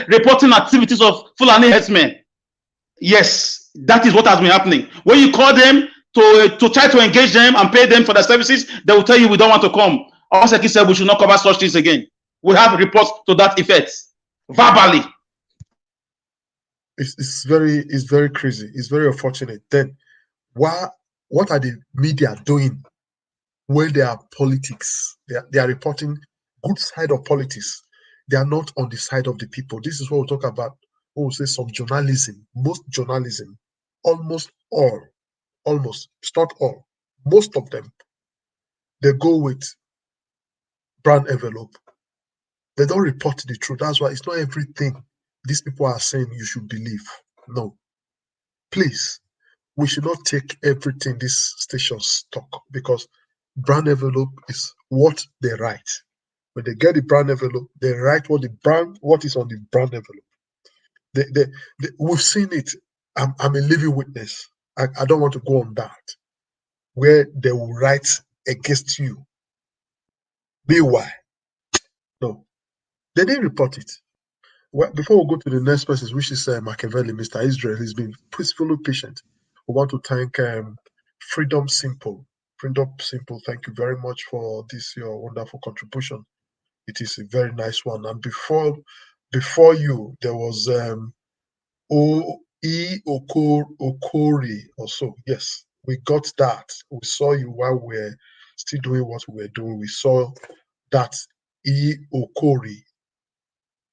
reporting activities of Fulani herdsmen. Yes, that is what has been happening. When you call them to try to engage them and pay them for their services, they will tell you we don't want to come. Oseki said we should not cover such things again. We have reports to that effect, verbally. It's very crazy. It's very unfortunate. Then, what are the media doing when they are politics? They are reporting good side of politics. They are not on the side of the people. This is what we talk about. We say some journalism. Most journalism, almost all, almost, it's not all, most of them, they go with brand envelope. They don't report the truth. That's why it's not everything these people are saying you should believe. No. Please, we should not take everything these stations talk, because brand envelope is what they write. When they get the brand envelope, they write what is on the brand envelope. We've seen it. I'm a living witness. I don't want to go on that, where they will write against you. Meanwhile, no, they didn't report it. Well, before we go to the next person, which is Machiavelli, Mr. Israel, he's been peacefully patient. We want to thank Freedom Simple. Freedom Simple, thank you very much for this, your wonderful contribution. It is a very nice one. And before you, there was Okori also. Yes, we got that. We saw you while we were still doing what we were doing. We saw that Okori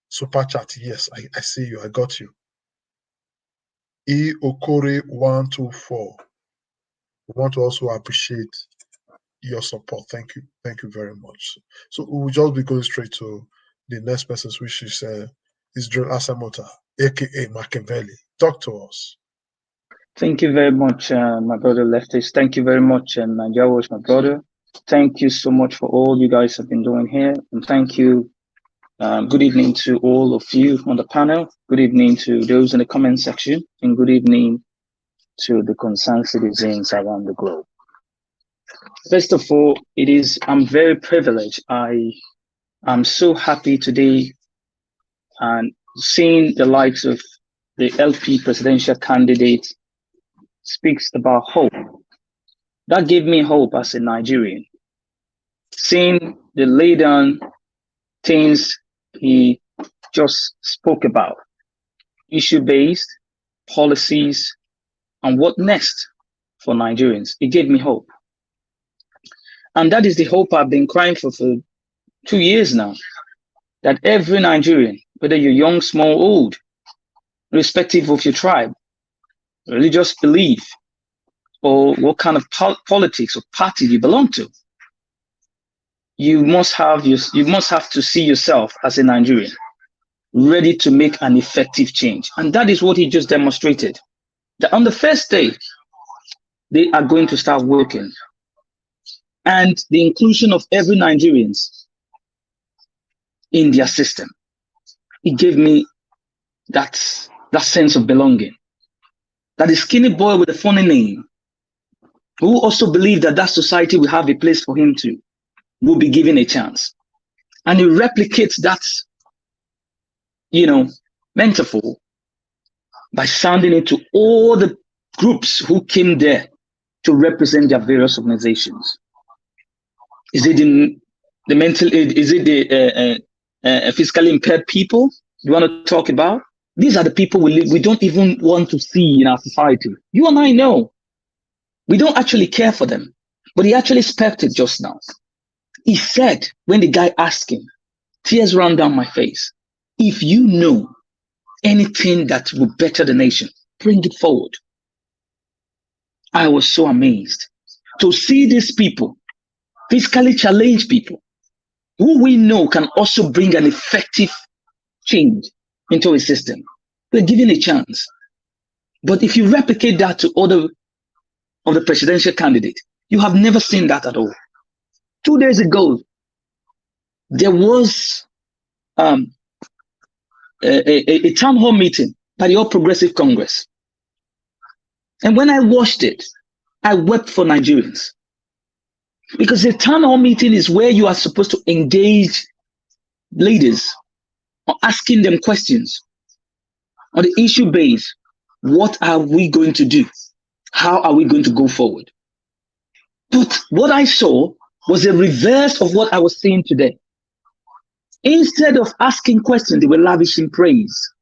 super chat. Yes, I see you. I got you. Okori 124. We want to also appreciate your support. Thank you. Thank you very much. So we'll just be going straight to the next person, which is Israel Asamota, aka Machiavelli. Talk to us. Thank you very much, my brother Leftist. Thank you very much, and Jawosh, my brother. Thank you so much for all you guys have been doing here, and thank you. Good evening to all of you on the panel. Good evening to those in the comment section, and good evening to the concerned citizens around the globe. First of all, I'm very privileged. I'm so happy today and seeing the likes of the LP presidential candidate speaks about hope. That gave me hope as a Nigerian. Seeing the lay down things he just spoke about, issue-based policies, and what next for Nigerians, it gave me hope. And that is the hope I've been crying for 2 years now, that every Nigerian, whether you're young, small, old, irrespective of your tribe, religious belief, or what kind of politics or party you belong to, you must have to see yourself as a Nigerian, ready to make an effective change. And that is what he just demonstrated. That on the first day, they are going to start working. And the inclusion of every Nigerian in their system, it gave me that sense of belonging. That the skinny boy with a funny name, who also believed that society will have a place for him to, will be given a chance. And he replicates that, metaphor by sounding it to all the groups who came there to represent their various organizations. Is it the mental? Is it the physically impaired people you want to talk about? These are the people we don't even want to see in our society. You and I know. We don't actually care for them. But he actually spoke it just now. He said, when the guy asked him, tears ran down my face, if you know anything that will better the nation, bring it forward. I was so amazed to see these people, physically challenged people, who we know can also bring an effective change into a system. We're given a chance. But if you replicate that to other of the presidential candidate, you have never seen that at all. 2 days ago, there was a town hall meeting by the All Progressive Congress. And when I watched it, I wept for Nigerians. Because the town hall meeting is where you are supposed to engage leaders or asking them questions on the issue base. What are we going to do? How are we going to go forward? But what I saw was a reverse of what I was seeing today. Instead of asking questions, they were lavishing praise.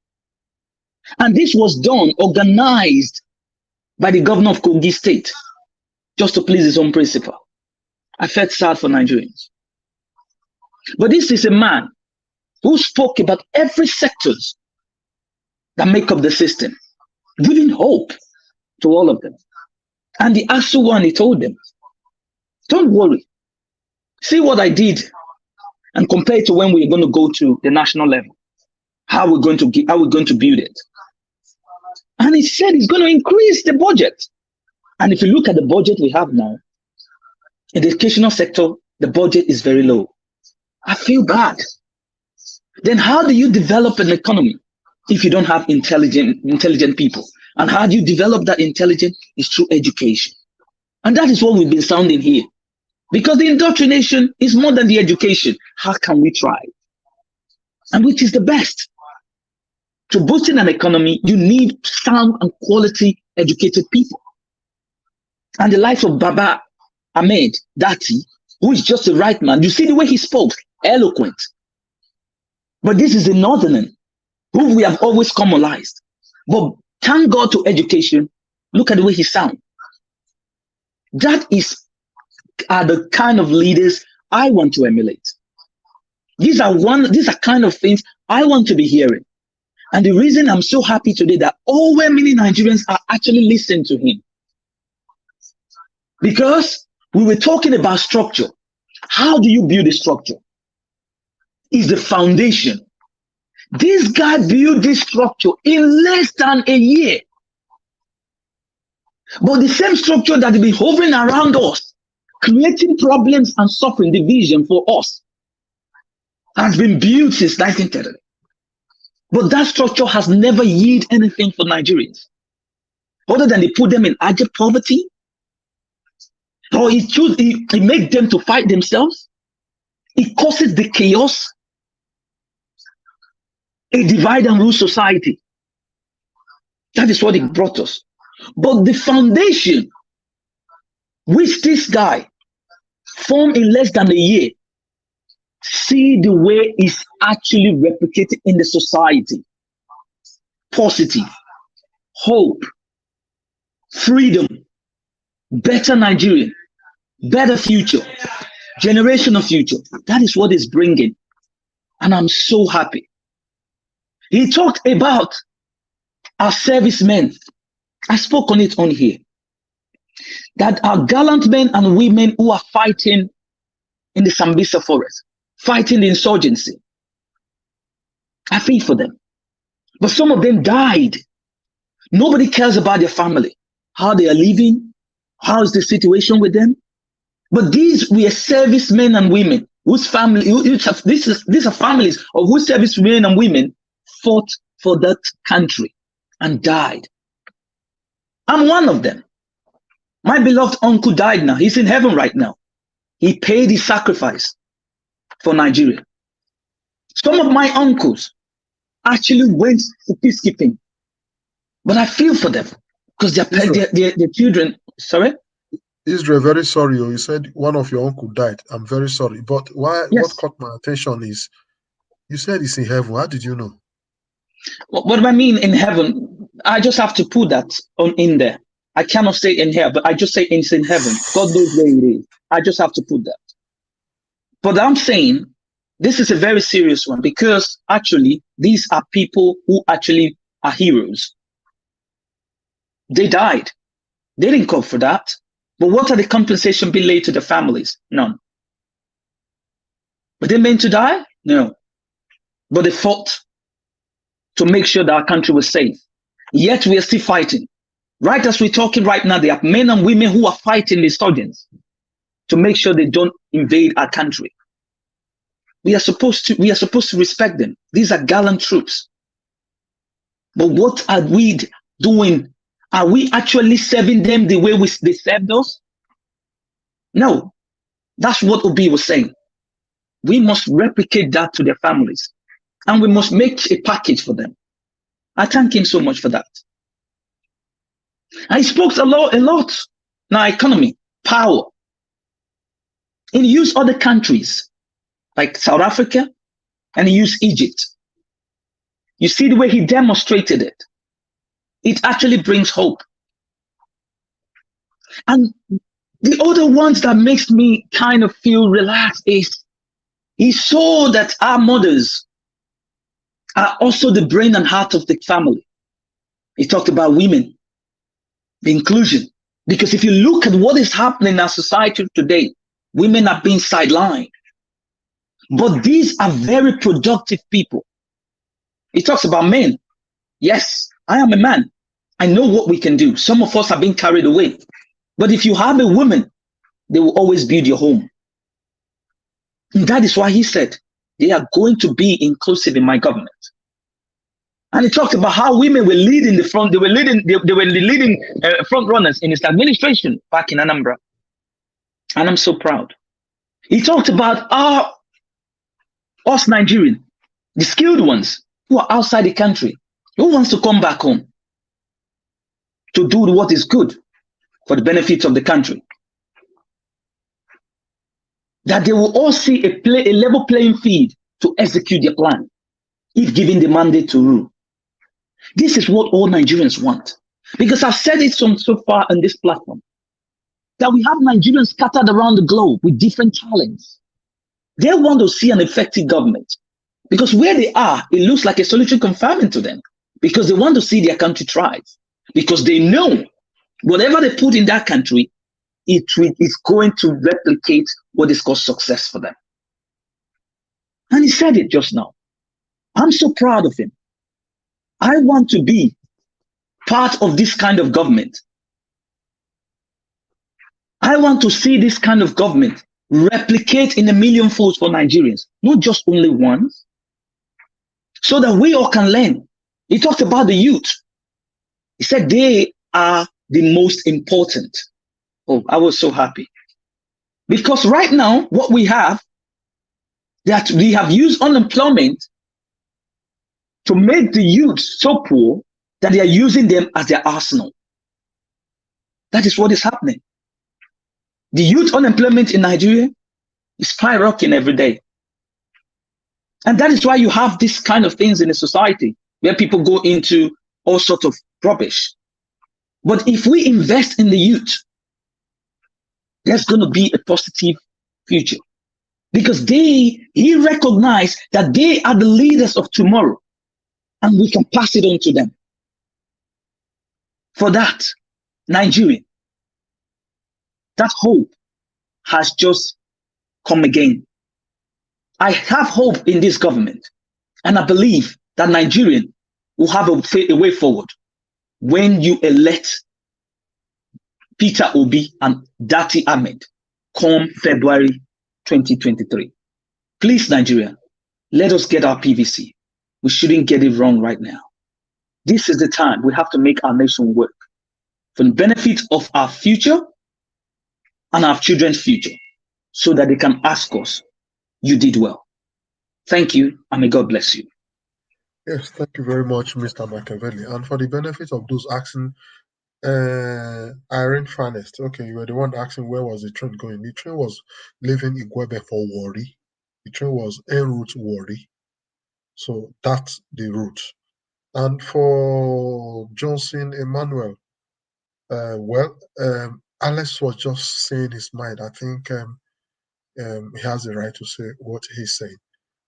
And this was done, organized by the governor of Kogi State, just to please his own principal. I felt sad for Nigerians. But this is a man who spoke about every sectors that make up the system, giving hope to all of them. And the actual one, he told them, don't worry. See what I did and compare it to when we're going to go to the national level. How we're going to build it. And he said he's going to increase the budget. And if you look at the budget we have now, in the educational sector, the budget is very low. I feel bad. Then how do you develop an economy if you don't have intelligent people? And how do you develop that intelligence is through education. And that is what we've been sounding here. Because the indoctrination is more than the education. How can we try? And which is the best? To boost in an economy, you need sound and quality educated people. And the life of Baba Ahmed Dati, who is just the right man. You see the way he spoke, eloquent. But this is a northerner who we have always commonized. But thank God to education, look at the way he sounds. That are the kind of leaders I want to emulate. These are kind of things I want to be hearing. And the reason I'm so happy today that many Nigerians are actually listening to him. Because we were talking about structure. How do you build a structure? Is the foundation. This guy built this structure in less than a year. But the same structure that has been hovering around us, creating problems and suffering, division for us, has been built since 1930. But that structure has never yielded anything for Nigerians, other than they put them in abject poverty, or he made them to fight themselves. It causes the chaos, a divide and rule society. That is what it brought us. But the foundation, which this guy formed in less than a year, see the way it's actually replicated in the society. Positive, hope, freedom, better Nigeria, better future, generation of future. That is what it's bringing. And I'm so happy. He talked about our servicemen. I spoke on it on here. That our gallant men and women who are fighting in the Sambisa forest, fighting the insurgency. I feel for them. But some of them died. Nobody cares about their family, how they are living, how is the situation with them. But these were servicemen and women whose family, these are families of whose servicemen and women fought for that country and died. I'm one of them. My beloved uncle died now. He's in heaven right now. He paid his sacrifice for Nigeria. Some of my uncles actually went to peacekeeping, but I feel for them because their children. Sorry, Israel, very sorry. You said one of your uncle died. I'm very sorry, but what caught my attention is you said he's in heaven. How did you know? What do I mean in heaven? I just have to put that in there. I cannot say in here, but I just say it's in heaven. God knows where it is. I just have to put that. But I'm saying this is a very serious one because actually these are people who actually are heroes. They died. They didn't come for that. But what are the compensation being laid to the families? None. Were they meant to die? No. But they fought to make sure that our country was safe. Yet we are still fighting. Right as we're talking right now, there are men and women who are fighting the insurgents to make sure they don't invade our country. We are supposed to respect them. These are gallant troops. But what are we doing? Are we actually serving them the way they served us? No. That's what Obi was saying. We must replicate that to their families and we must make a package for them. I thank him so much for that. And he spoke a lot. Now, economy, power. And he used other countries like South Africa, and he used Egypt. You see the way he demonstrated it. It actually brings hope. And the other ones that makes me kind of feel relaxed is he saw that our mothers are also the brain and heart of the family. He talked about women, the inclusion. Because if you look at what is happening in our society today, women are being sidelined. But these are very productive people. He talks about men. Yes, I am a man. I know what we can do. Some of us have been carried away. But if you have a woman, they will always build your home. And that is why he said, they are going to be inclusive in my government. And he talked about how women were leading the front. They were the leading front runners in his administration back in Anambra. And I'm so proud. He talked about us Nigerians, the skilled ones who are outside the country, who wants to come back home to do what is good for the benefits of the country. That they will all see a level playing field to execute their plan, if given the mandate to rule. This is what all Nigerians want. Because I've said it so far on this platform, that we have Nigerians scattered around the globe with different talents. They want to see an effective government. Because where they are, it looks like a solitary confinement to them. Because they want to see their country thrive. Because they know whatever they put in that country, it is going to replicate what is called success for them. And he said it just now. I'm so proud of him. I want to be part of this kind of government. I want to see this kind of government replicate in a million folds for Nigerians, not just only once, so that we all can learn. He talked about the youth. He said they are the most important. Oh, I was so happy. Because right now, what we have, that we have used unemployment to make the youth so poor that they are using them as their arsenal. That is what is happening. The youth unemployment in Nigeria is skyrocketing every day. And that is why you have this kind of things in a society where people go into all sorts of rubbish. But if we invest in the youth, there's going to be a positive future. Because he recognized that they are the leaders of tomorrow. And we can pass it on to them. For that, Nigeria, that hope has just come again. I have hope in this government. And I believe that Nigerian will have a way forward when you elect Peter Obi and Dati Ahmed come February 2023. Please, Nigeria, let us get our PVC. We shouldn't get it wrong right now. This is the time we have to make our nation work for the benefit of our future and our children's future, so that they can ask us, you did well. Thank you, and may God bless you. Yes, thank you very much, Mr. Machiavelli. And for the benefit of those asking, Irene Finest, okay, you were the one asking where was the train going. The train was leaving Igwebe for Warri. The train was en route Warri. So that's the route. And for Johnson Emmanuel, Alex was just saying his mind. I think he has the right to say what he's saying.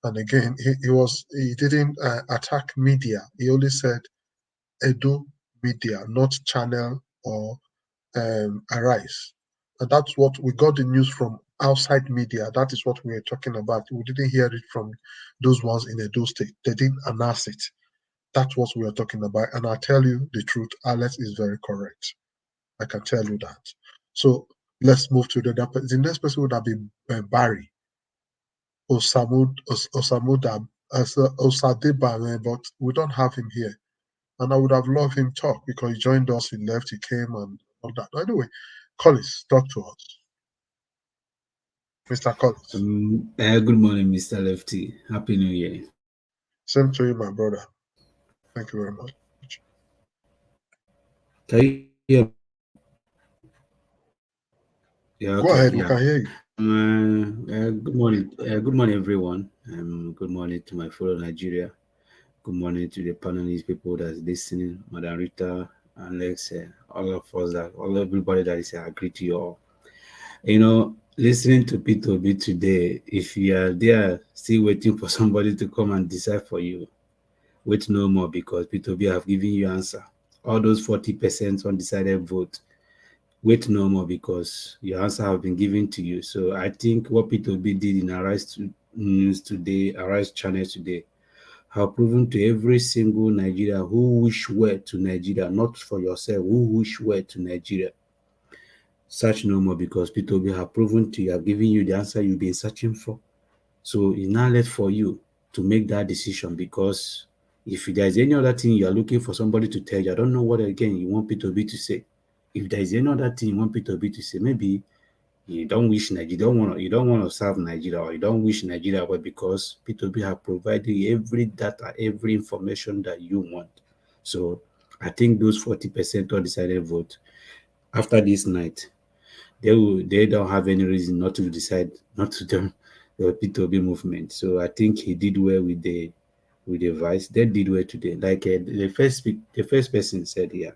And again, he didn't attack media. He only said Edo media, not Channel or Arise. And that's what we got the news from outside media. That is what we were talking about. We didn't hear it from those ones in Edo State. They didn't announce it. That's what we are talking about. And I tell you the truth, Alex is very correct. I can tell you that. So let's move to the next person would have been Barry Osamuda Osadeba, but we don't have him here. And I would have loved him talk because he joined us, he left, he came and all that. Anyway, Collins, talk to us. Mr. Collins. Good morning, Mr. Lefty. Happy New Year. Same to you, my brother. Thank you very much. Can you hear me? Yeah, Go okay, ahead, we yeah. can hear you. Good morning, everyone. Good morning to my fellow Nigeria. Good morning to the panelist people that's listening, Madam Rita, Alex, all of us, all everybody that is agree to you all. Listening to P2B today, if you are there still waiting for somebody to come and decide for you, wait no more because P2B have given you answer. All those 40% undecided vote, wait no more because your answer have been given to you. So I think what P2B did in News today, Arise Channel today, have proven to every single Nigeria who wish well to Nigeria, not for yourself, who wish well to Nigeria. Search no more because P2B have proven to you, have given you the answer you've been searching for. So it's now left for you to make that decision because if there is any other thing you are looking for somebody to tell you, I don't know what again you want P2B to say. If there is any other thing you want P2B to say, maybe you don't wish Nigeria, you don't want to serve Nigeria, or you don't wish Nigeria well because P2B have provided you every data, every information that you want. So I think those 40% undecided vote after this night, they don't have any reason not to decide not to join the P2B movement. So I think he did well with the vice. They did well today. Like the first person said here,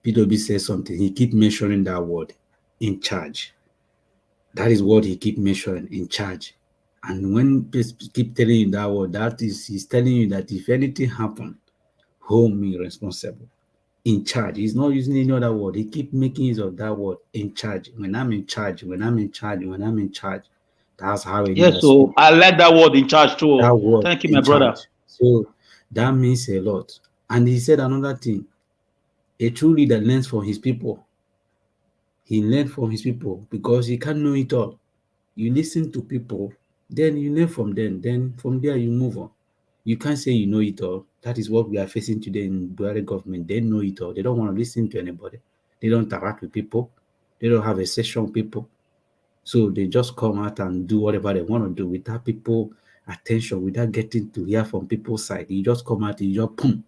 P2B says something. He keep mentioning that word, in charge. That is what he keep mentioning, in charge. And when people keep telling you that word, that is he's telling you that if anything happen, hold me responsible. In charge. He's not using any other word. He keep making use of that word, in charge. When I'm in charge, when I'm in charge, when I'm in charge. That's how a leader Yes, speaks. so I like that word in charge too. That word, Thank you, my in brother. charge. So that means a lot. And he said another thing. A true leader learns from his people. He learned from his people because he can't know it all. You listen to people, then you learn from them. Then from there you move on. You can't say you know it all. That is what we are facing today in Buhari government. They know it all. They don't want to listen to anybody. They don't interact with people. They don't have a session with people. So they just come out and do whatever they want to do without people attention, without getting to hear from people's side. You just come out and you just boom.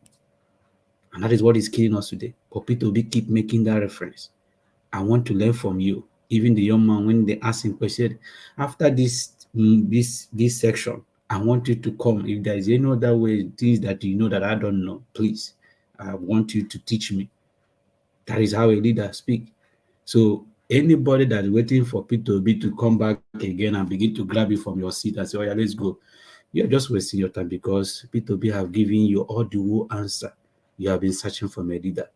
And that is what is killing us today. But people will keep making that reference. I want to learn from you. Even the young man, when they asked him question, after this section, I want you to come. If there is any other way, things that you know that I don't know, please, I want you to teach me. That is how a leader speak. So anybody that's waiting for P2B to come back again and begin to grab you from your seat and say, "Oh yeah, let's go," you're just wasting your time because P2B have given you all the whole answer. You have been searching for a leader.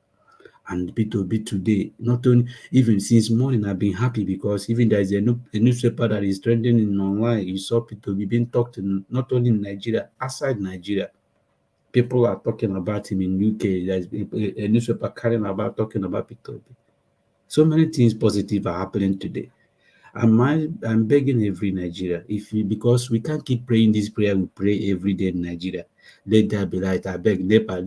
And P2B today, not only even since morning, I've been happy because even there is a newspaper that is trending in online. You saw P2B being talked in not only in Nigeria, outside Nigeria. People are talking about him in UK. There's a newspaper carrying about talking about P2B. So many things positive are happening today. I'm begging every Nigeria, if you, because we can't keep praying this prayer we pray every day in Nigeria. Let there be light. I beg NEPA,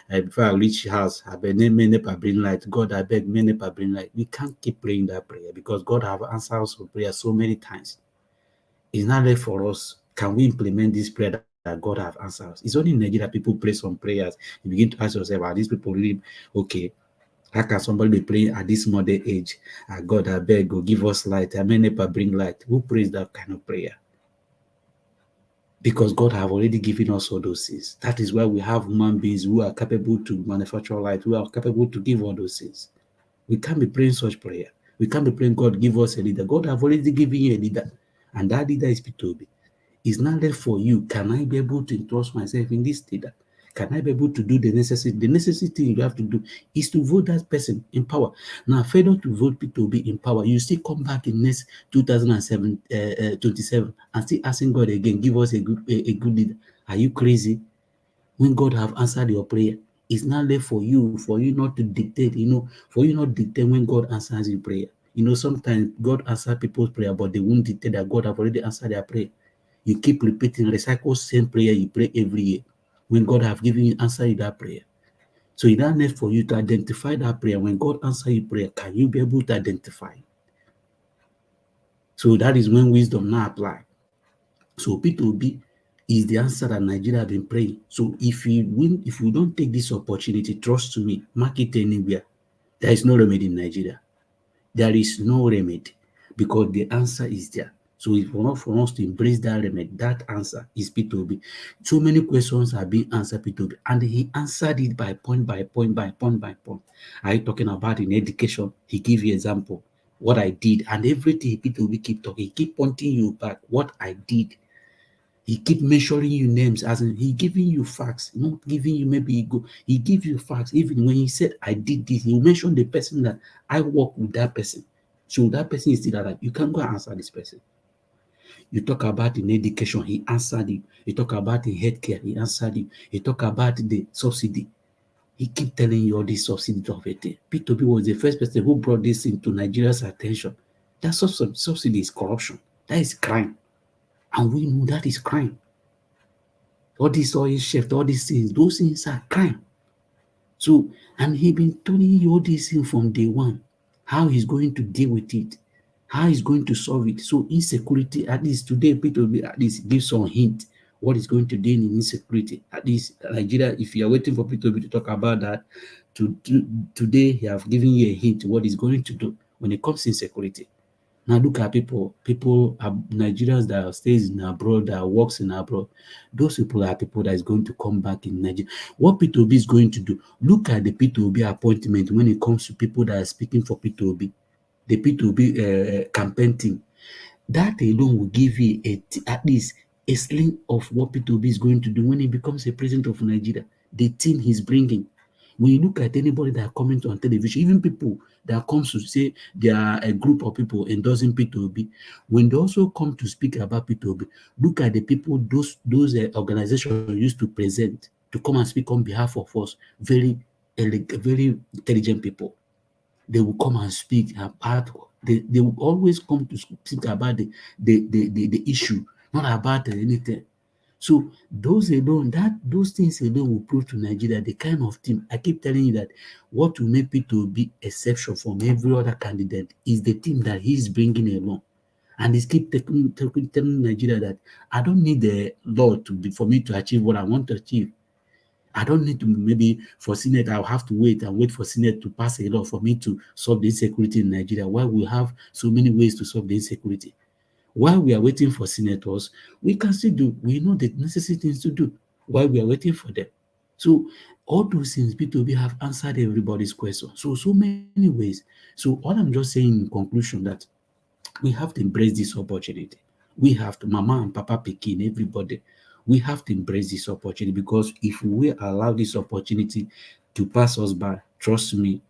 before I reach house, I beg may NEPA bring light. God, I beg may NEPA bring light. We can't keep praying that prayer because God have answered us for prayer so many times. It's not left for us. Can we implement this prayer that God have answered us? It's only in Nigeria people pray some prayers. You begin to ask yourself, are these people really okay? How can somebody be praying at this modern age? God, I beg, go give us light. I may never bring light. Who prays that kind of prayer? Because God have already given us all those things. That is why we have human beings who are capable to manufacture light, who are capable to give all those things. We can't be praying such prayer. We can't be praying, God, give us a leader. God have already given you a leader. And that leader is P2B. It's not left for you. Can I be able to entrust myself in this leader? Can I be able to do the necessary? The necessary thing you have to do is to vote that person in power. Now, failure to vote P2B in power, you still come back in next 2027 and still asking God again, give us a good leader. Are you crazy? When God have answered your prayer, it's not left for you not to dictate, for you not dictate when God answers your prayer. Sometimes God answers people's prayer, but they won't dictate that God have already answered their prayer. You keep repeating, recycle same prayer you pray every year. When God have given you answer you that prayer. So it's not left for you to identify that prayer. When God answer your prayer, can you be able to identify? So that is when wisdom now apply. So P2B, is the answer that Nigeria have been praying. So if we don't take this opportunity, trust me, mark it anywhere. There is no remedy in Nigeria. There is no remedy because the answer is there. So if for not for us to embrace that remedy, that answer is P2B. So many questions are being answered P2B, and he answered it by point by point by point by point. Are you talking about in education? He give you example what I did, and everything P2B keep talking, he keep pointing you back what I did. He keep mentioning you names as in he giving you facts, not giving you maybe ego. He give you facts. Even when he said I did this, he mentioned the person that I work with that person. So that person is still alive. You can go and answer this person. You talk about in education, he answered you. You talk about in healthcare, he answered you. You talk about the subsidy. He keep telling you all this subsidy of it. P2B was the first person who brought this into Nigeria's attention. That subsidy is corruption. That is crime. And we know that is crime. All this oil shift, all these things, those things are crime. So, and he been telling you all these things from day one, how he's going to deal with it, how he's going to solve it. So insecurity, at least today, people will at least give some hint what is going to do in insecurity. At least Nigeria, if you are waiting for people to talk about that, today he have given you a hint what he's going to do when it comes to insecurity. Now look at people Nigerians that stays in abroad, that works in abroad. Those people are people that is going to come back in Nigeria. What P2B is going to do, look at the P2B appointment when it comes to people that are speaking for P2B, the P2B campaign team. That alone will give you at least a sling of what P2B is going to do when he becomes a president of Nigeria, the team he's bringing. When you look at anybody that comment on television, even people that comes to say they are a group of people endorsing P2B, when they also come to speak about P2B, look at the people those organizations used to present to come and speak on behalf of us. Very intelligent people. They will come and speak about. They will always come to speak about the issue, not about anything. So those things alone will prove to Nigeria the kind of team. I keep telling you that what will make P2B exception from every other candidate is the team that he's bringing along. And he's keep telling Nigeria that I don't need the law for me to achieve what I want to achieve. I don't need to maybe for Senate, I'll have to wait for Senate to pass a law for me to solve the insecurity in Nigeria. Why we have so many ways to solve the insecurity. While we are waiting for senators, we can still do, we know the necessary things to do while we are waiting for them. So all those things, P2B have answered everybody's question. So many ways. So all I'm just saying in conclusion that we have to embrace this opportunity. We have to, Mama and Papa Pekin, everybody, we have to embrace this opportunity because if we allow this opportunity to pass us by, trust me,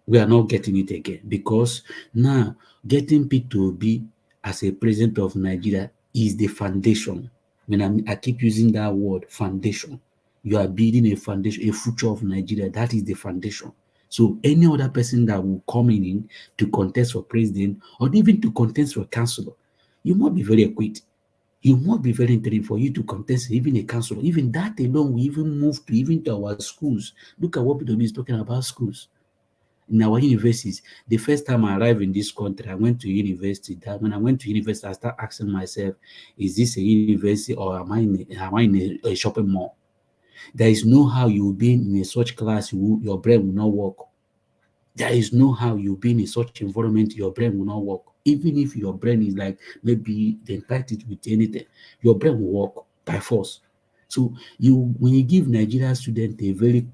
we are not getting it again because now getting P2B as a president of Nigeria is the foundation. When I keep using that word, foundation. You are building a foundation, a future of Nigeria. That is the foundation. So any other person that will come in to contest for president or even to contest for councillor, you must be very equipped. You must be very intelligent for you to contest even a councillor. Even that alone, we even move to even to our schools. Look at what P2B is talking about schools. In our universities, the first time I arrived in this country, I went to university. That when I went to university, I started asking myself, is this a university or am I in a shopping mall? There is no how you will be in a such class, your brain will not work. There is no how you'll be in such environment, your brain will not work. Even if your brain is like maybe they entitled with anything, your brain will work by force. So when you give Nigerian students a very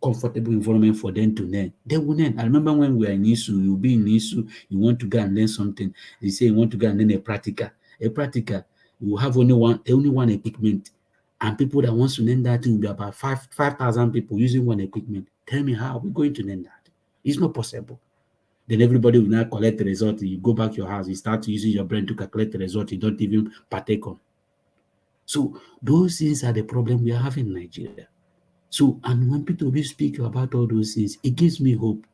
comfortable environment for them to learn, they will learn. I remember when we were in ISU, you'll be in ISU, you want to go and learn something. They say you want to go and learn a practical. A practical, you have only one equipment. And people that wants to learn that thing will be about 5,000 people using one equipment. Tell me how are we going to learn that? It's not possible. Then everybody will now collect the result. You go back to your house, you start using your brain to calculate the result you don't even partake on. So those things are the problem we are having in Nigeria. So, and when people will speak about all those things, it gives me hope.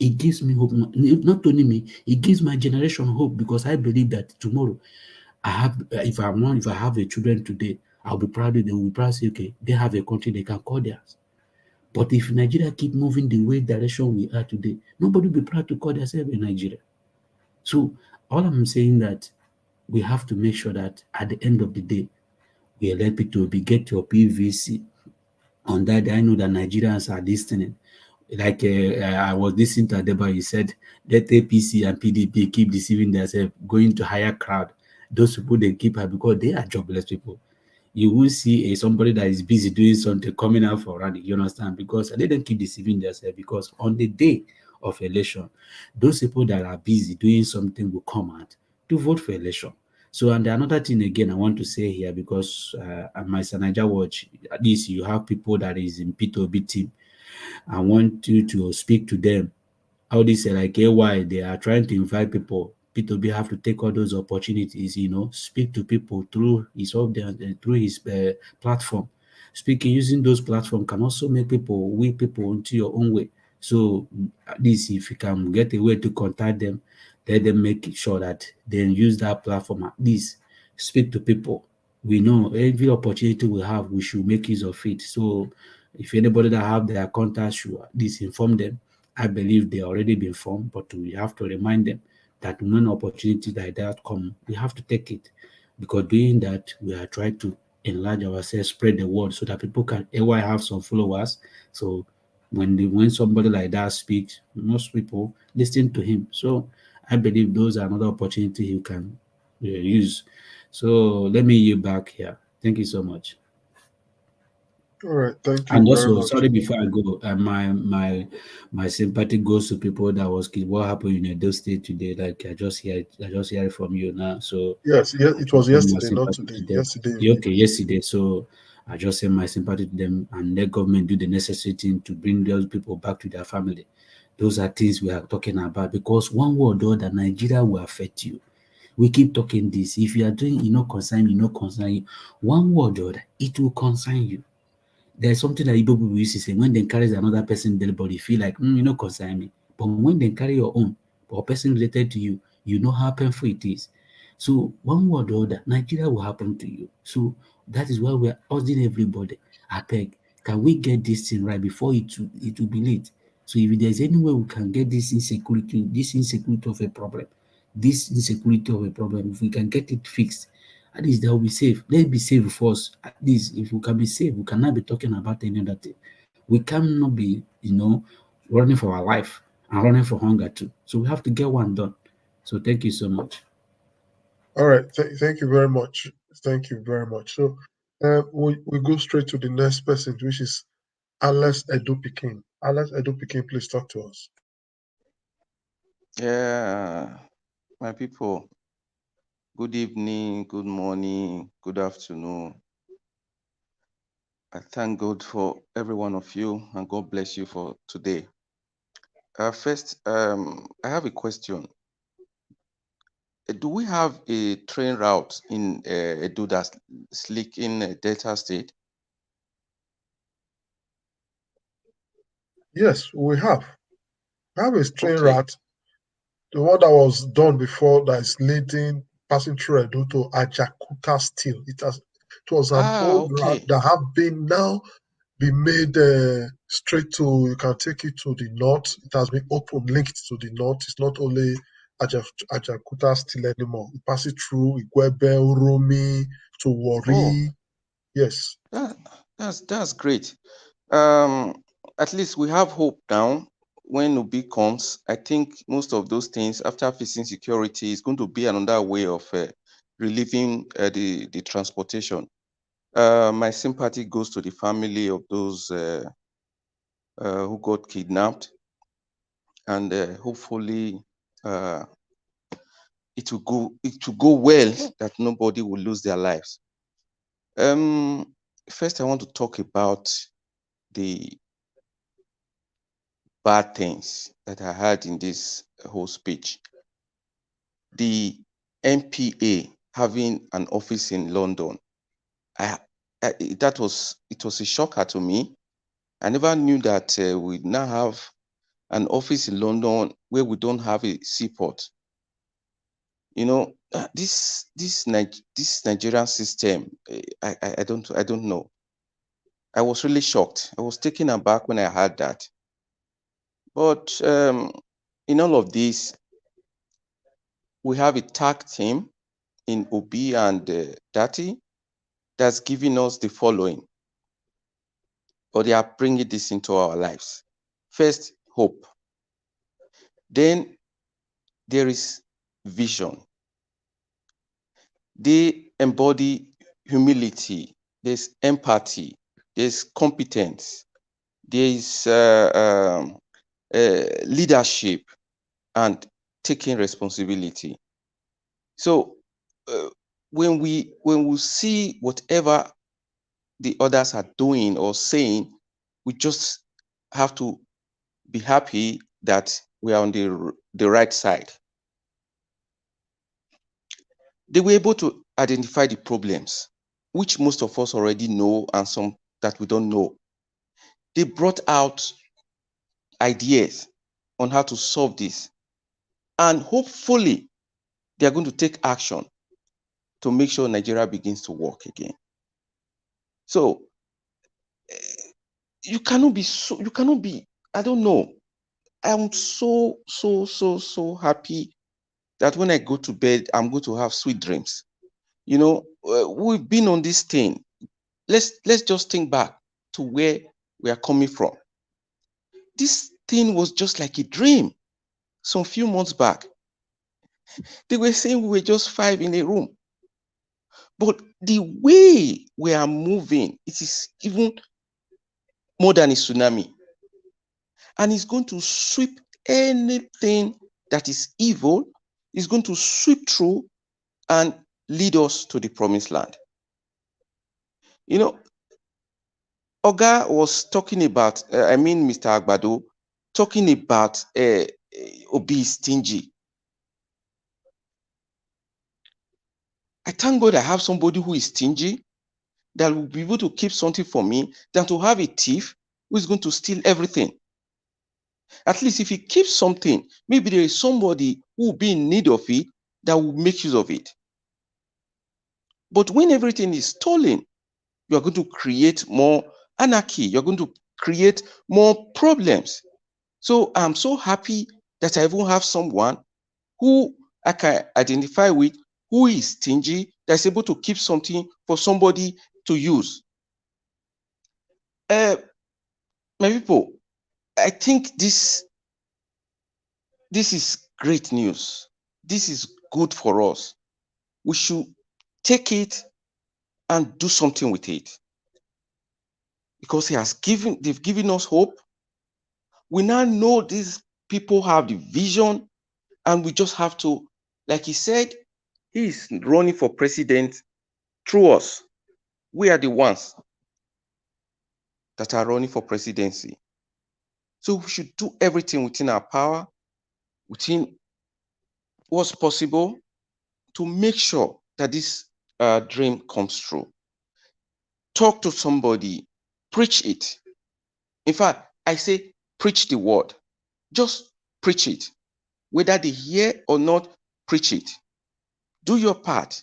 It gives me hope. Not only me, it gives my generation hope because I believe that tomorrow, if I have a children today, I'll be proud. They will be proud. Say, okay, they have a country they can call theirs. But if Nigeria keep moving the way direction we are today, nobody will be proud to call themselves in Nigeria. So all I'm saying that we have to make sure that at the end of the day, we elect P2B, get your PVC. On that, I know that Nigerians are listening. Like I was listening to Adeba, he said, let APC and PDP keep deceiving themselves, going to higher crowd. Those people they keep her because they are jobless people. You will see somebody that is busy doing something coming out for rally. You understand? Because they don't keep deceiving themselves. Because on the day of election, those people that are busy doing something will come out to vote for election. So, and another thing again, I want to say here because at my Sanaja watch, at least you have people that is in P2B team. I want you to speak to them. All this like AY, they are trying to invite people. P2B have to take all those opportunities, speak to people through his through his platform. Speaking using those platform can also make people weak people into your own way. So at least if you can get a way to contact them, let them make sure that they use that platform at least speak to people. We know every opportunity we have, we should make use of it. So if anybody that have their contacts should at least inform them. I believe they already been informed, but we have to remind them that when opportunities like that come, we have to take it. Because doing that, we are trying to enlarge ourselves, spread the word so that people can ever have some followers. So when somebody like that speaks, most people listen to him. So I believe those are another opportunity you can use. So let me you back here. Thank you so much. All right, thank you And very also, much. sorry, before I go, my sympathy goes to people that was killed. What happened in Edo State today? Like I just hear it from you now. So Yes, yes, I it was just send my yesterday, not sympathy today. to them. Yesterday Yeah, evening. okay, yesterday. So I just send my sympathy to them and let government do the necessary thing to bring those people back to their family. Those are things we are talking about because one word or other, Nigeria will affect you. We keep talking this. If you are doing, concern you, concern you. One word or other, it will concern you. There's something that Igbo people used to say when they carry another person dead body, feel like, concern me. But when they carry your own or person related to you, you know how painful it is. So one word or other, Nigeria will happen to you. So that is why we're urging everybody. I beg, can we get this thing right before it will be late? So if there's any way we can get this insecurity of a problem, if we can get it fixed, at least they'll be safe. Let's be safe first. At least if we can be safe, we cannot be talking about any other thing. We cannot be, running for our life and running for hunger too. So we have to get one done. So thank you so much. All right, thank you very much. Thank you very much. So we go straight to the next person, which is Alex Edo Pikin. Alex Edo Pikin, please talk to us. Yeah, my people, good evening, good morning, good afternoon. I thank God for every one of you and God bless you for today. First, I have a question. Do we have a train route in Edo that's slick in Delta State? Yes, we have. We have a train Okay. route, the one that was done before that is leading, passing through Edo to Ajakuta still. It was an old route Okay. that have been now been made straight to, you can take it to the north. It has been open, linked to the north. It's not only Ajakuta still anymore. It passes through Igwebe, Uromi, to Oh, Wari. Yes. that, that's great. At least we have hope now. When Obi comes, I think most of those things after facing security is going to be another way of relieving the transportation. My sympathy goes to the family of those who got kidnapped, and hopefully uh, it will go well, that nobody will lose their lives. First, I want to talk about the bad things that I heard in this whole speech. The MPA having an office in London, I, it was a shocker to me. I never knew that we now have an office in London where we don't have a seaport. This Nigerian system, I don't know. I was really shocked. I was taken aback when I heard that. But in all of this, we have a tag team in Obi and Dati. that's giving us the following, or they are bringing this into our lives. First, hope. Then there is vision. They embody humility, there's empathy, there's competence, there's leadership, and taking responsibility. So when we see whatever the others are doing or saying, we just have to be happy that we are on the right side. They were able to identify the problems, which most of us already know and some that we don't know. They brought out ideas on how to solve this. And hopefully, they are going to take action to make sure Nigeria begins to work again. So, you cannot be, I don't know. I'm so happy that when I go to bed, I'm going to have sweet dreams. You know, we've been on this thing. Let's just think back to where we are coming from. This thing was just like a dream some few months back. They were saying we were just 5 in a room. But the way we are moving, it is even more than a tsunami. And it's going to sweep anything that is evil, it's going to sweep through and lead us to the promised land. You know, Oga was talking about, Mr. Agbado, talking about Obi Stingy. I thank God I have somebody who is stingy, that will be able to keep something for me, than to have a thief who is going to steal everything. At least if he keeps something, maybe there is somebody who will be in need of it that will make use of it. But when everything is stolen, you are going to create more anarchy. You're going to create more problems. So I'm so happy that I even have someone who I can identify with, who is stingy, that's able to keep something for somebody to use. My people, I think this is great news. This is good for us. We should take it and do something with it, because they've given us hope. We now know these people have the vision, and we just have to, like he said, he's running for president through us. We are the ones that are running for presidency. So we should do everything within our power, within what's possible, to make sure that this dream comes true. Talk to somebody, preach it. In fact, I say preach the word. Just preach it. Whether they hear or not, preach it. Do your part.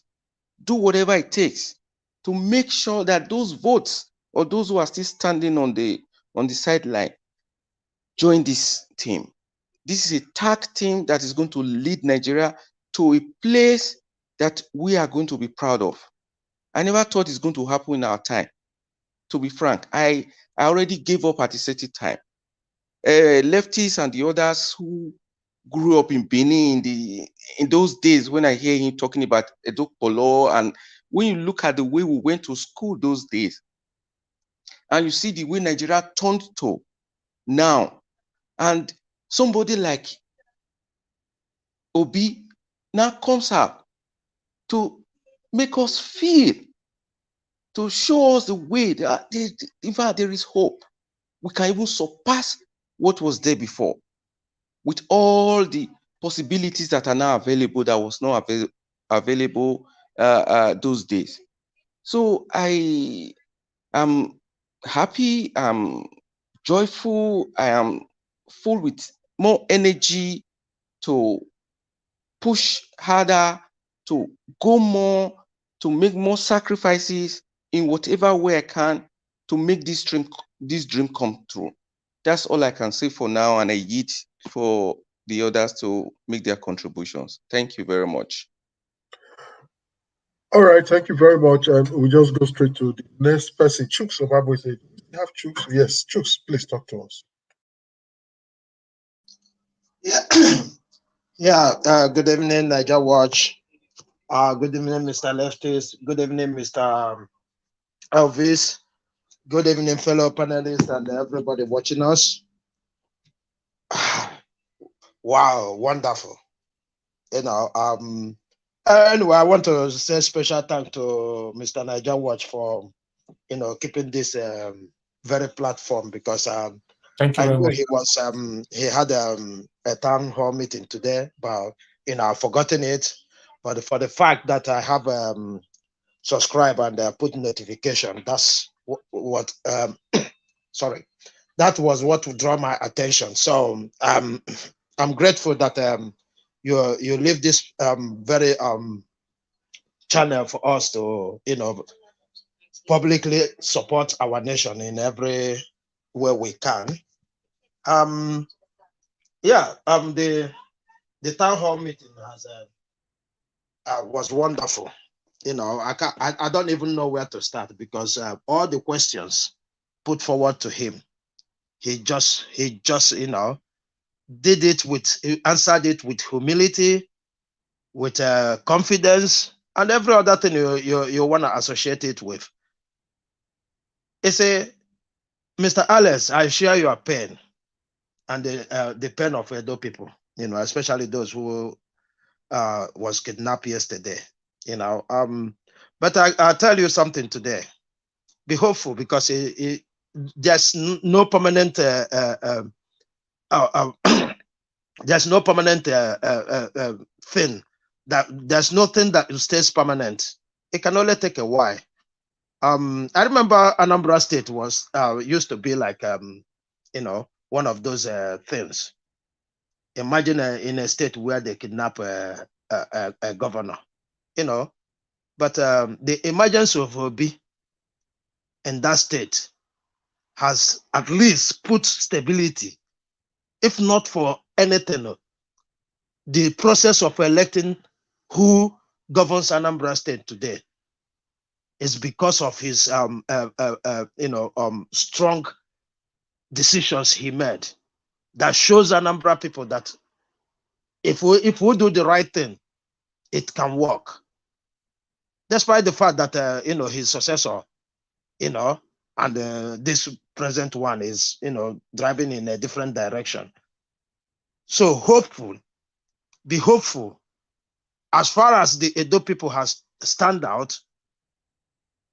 Do whatever it takes to make sure that those votes, or those who are still standing on the sideline, join this team. This is a tag team that is going to lead Nigeria to a place that we are going to be proud of. I never thought it's going to happen in our time. To be frank, I already gave up at a certain time. Leftists and the others who grew up in Benin in those days, when I hear him talking about Edo Polo, and when you look at the way we went to school those days, and you see the way Nigeria turned to now, and somebody like Obi now comes out to make us feel, to show us the way that in fact there is hope. We can even surpass what was there before, with all the possibilities that are now available that was not available those days. So I am happy, I'm joyful, I am full with more energy to push harder, to go more, to make more sacrifices in whatever way I can to make this dream come true. That's all I can say for now, and I yield for the others to make their contributions. Thank you very much. All right, thank you very much. And we just go straight to the next person. Chooks of Bible said, you have Chooks? Yes, Chooks, please talk to us. Yeah, yeah. Good evening, Niger Watch. Good evening, Mr. Lefties. Good evening, Mr. Elvis. Good evening, fellow panelists and everybody watching us. Wow, wonderful. You know, anyway, I want to say special thanks to Mr. Niger Watch for, keeping this very platform, because Thank you I very know much. he had a town hall meeting today, but I've forgotten it. But for the fact that I have subscribe and put notification, that's what sorry, that was what would draw my attention. So I'm grateful that you leave this very channel for us to publicly support our nation in every way we can. The town hall meeting was wonderful. I don't even know where to start, because all the questions put forward to him, he just did it he answered it with humility, with confidence, and every other thing you want to associate it with. He say, Mr. Alex, I share your pain and the pain of Edo people, especially those who was kidnapped yesterday. But I'll tell you something today. Be hopeful, because there's no permanent there's no permanent thing, that there's nothing that stays permanent. It can only take a while. I remember Anambra State was used to be like one of those things. Imagine in a state where they kidnap a governor, but the emergence of Obi in that state has at least put stability. If not for anything, the process of electing who governs Anambra State today is because of his strong decisions he made, that shows Anambra people that if we do the right thing, it can work. Despite the fact that his successor, and this present one is driving in a different direction. So be hopeful. As far as the Edo people has stand out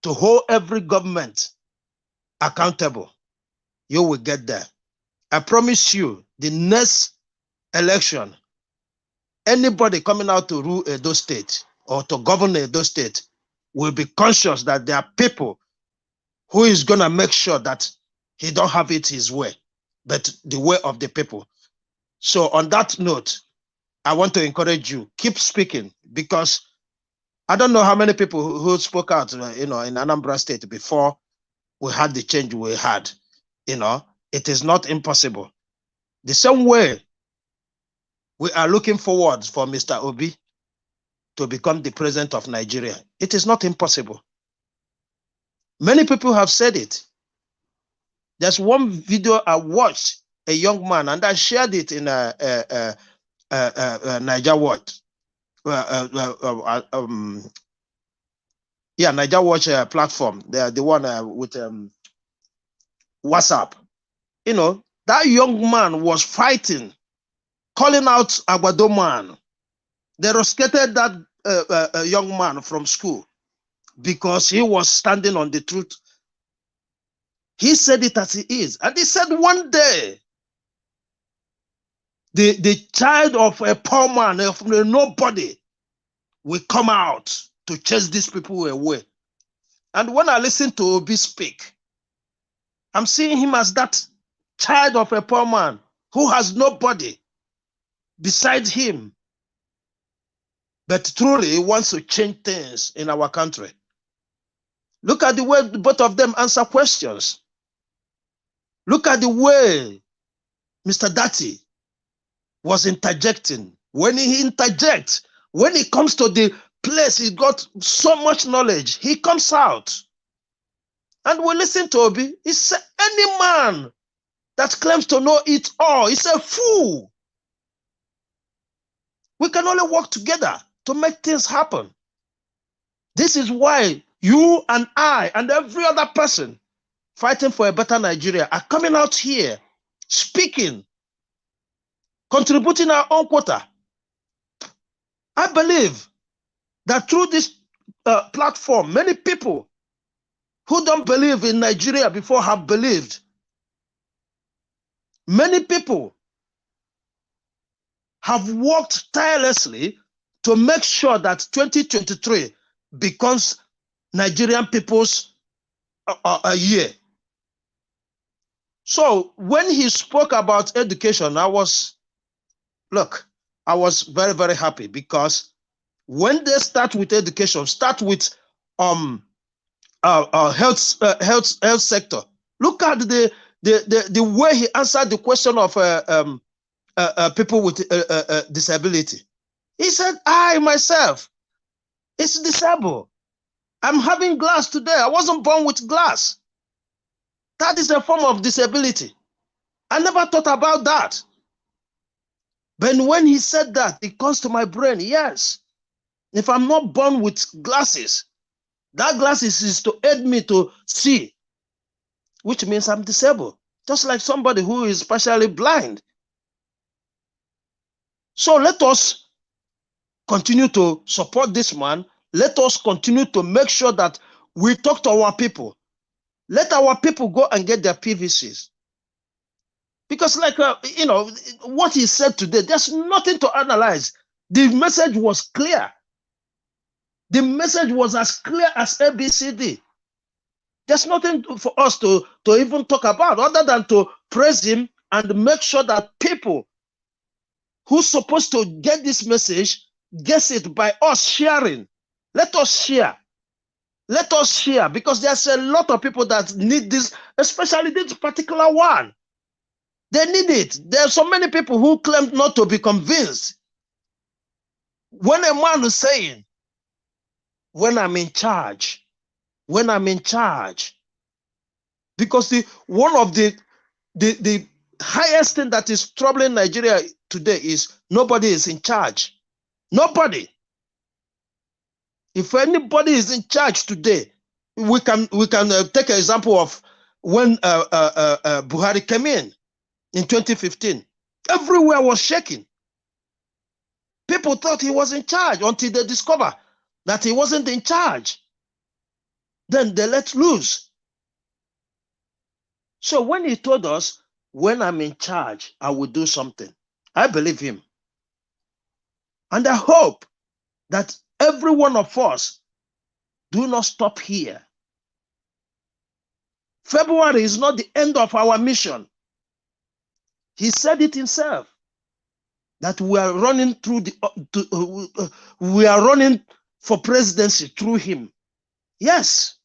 to hold every government accountable, you will get there. I promise you, the next election, anybody coming out to rule Edo State or to govern Edo State will be conscious that there are people who is going to make sure that he don't have it his way, but the way of the people. So on that note, I want to encourage you, keep speaking, because I don't know how many people who spoke out, in Anambra State before we had the change we had. It is not impossible. The same way we are looking forward for Mr. Obi to become the president of Nigeria. It is not impossible. Many people have said it. There's one video I watched, a young man, and I shared it in Niger Watch. Niger Watch platform. The one with WhatsApp. That young man was fighting, calling out Agbado man. They rusticated that young man from school because he was standing on the truth. He said it as he is. And he said one day, the child of a poor man, of nobody, will come out to chase these people away. And when I listen to Obi speak, I'm seeing him as that child of a poor man who has nobody beside him. But truly, he wants to change things in our country. Look at the way both of them answer questions. Look at the way Mr. Dati was interjecting. When he interjects, when it comes to the place, he got so much knowledge. He comes out. And we listen to Obi. He said, any man that claims to know it all is a fool. We can only work together to make things happen. This is why you and I and every other person fighting for a better Nigeria are coming out here, speaking, contributing our own quota. I believe that through this platform, many people who don't believe in Nigeria before have believed. Many people have worked tirelessly to make sure that 2023 becomes Nigerian people's a year. So when he spoke about education, I was very, very happy, because when they start with education, start with health sector. Look at the way he answered the question of people with disability. He said, I myself is disabled. I'm having glass today. I wasn't born with glass. That is a form of disability. I never thought about that. But when he said that, it comes to my brain, yes. If I'm not born with glasses, that glasses is to aid me to see, which means I'm disabled. Just like somebody who is partially blind. So let us continue to support this man. Let us continue to make sure that we talk to our people. Let our people go and get their PVCs. Because what he said today, there's nothing to analyze. The message was clear. The message was as clear as ABCD. There's nothing for us to even talk about other than to praise him and make sure that people who's supposed to get this message gets it by us sharing. Let us share. Let us share, because there's a lot of people that need this, especially this particular one. They need it. There are so many people who claim not to be convinced. When a man is saying, when I'm in charge, because one of the highest thing that is troubling Nigeria today is nobody is in charge. Nobody. If anybody is in charge today, we can take an example of when Buhari came in 2015. Everywhere was shaking. People thought he was in charge until they discover that he wasn't in charge. Then they let loose. So when he told us, when I'm in charge, I will do something, I believe him. And I hope that every one of us do not stop here. February is not the end of our mission. He said it himself, that we are running through we are running for presidency through him. Yes,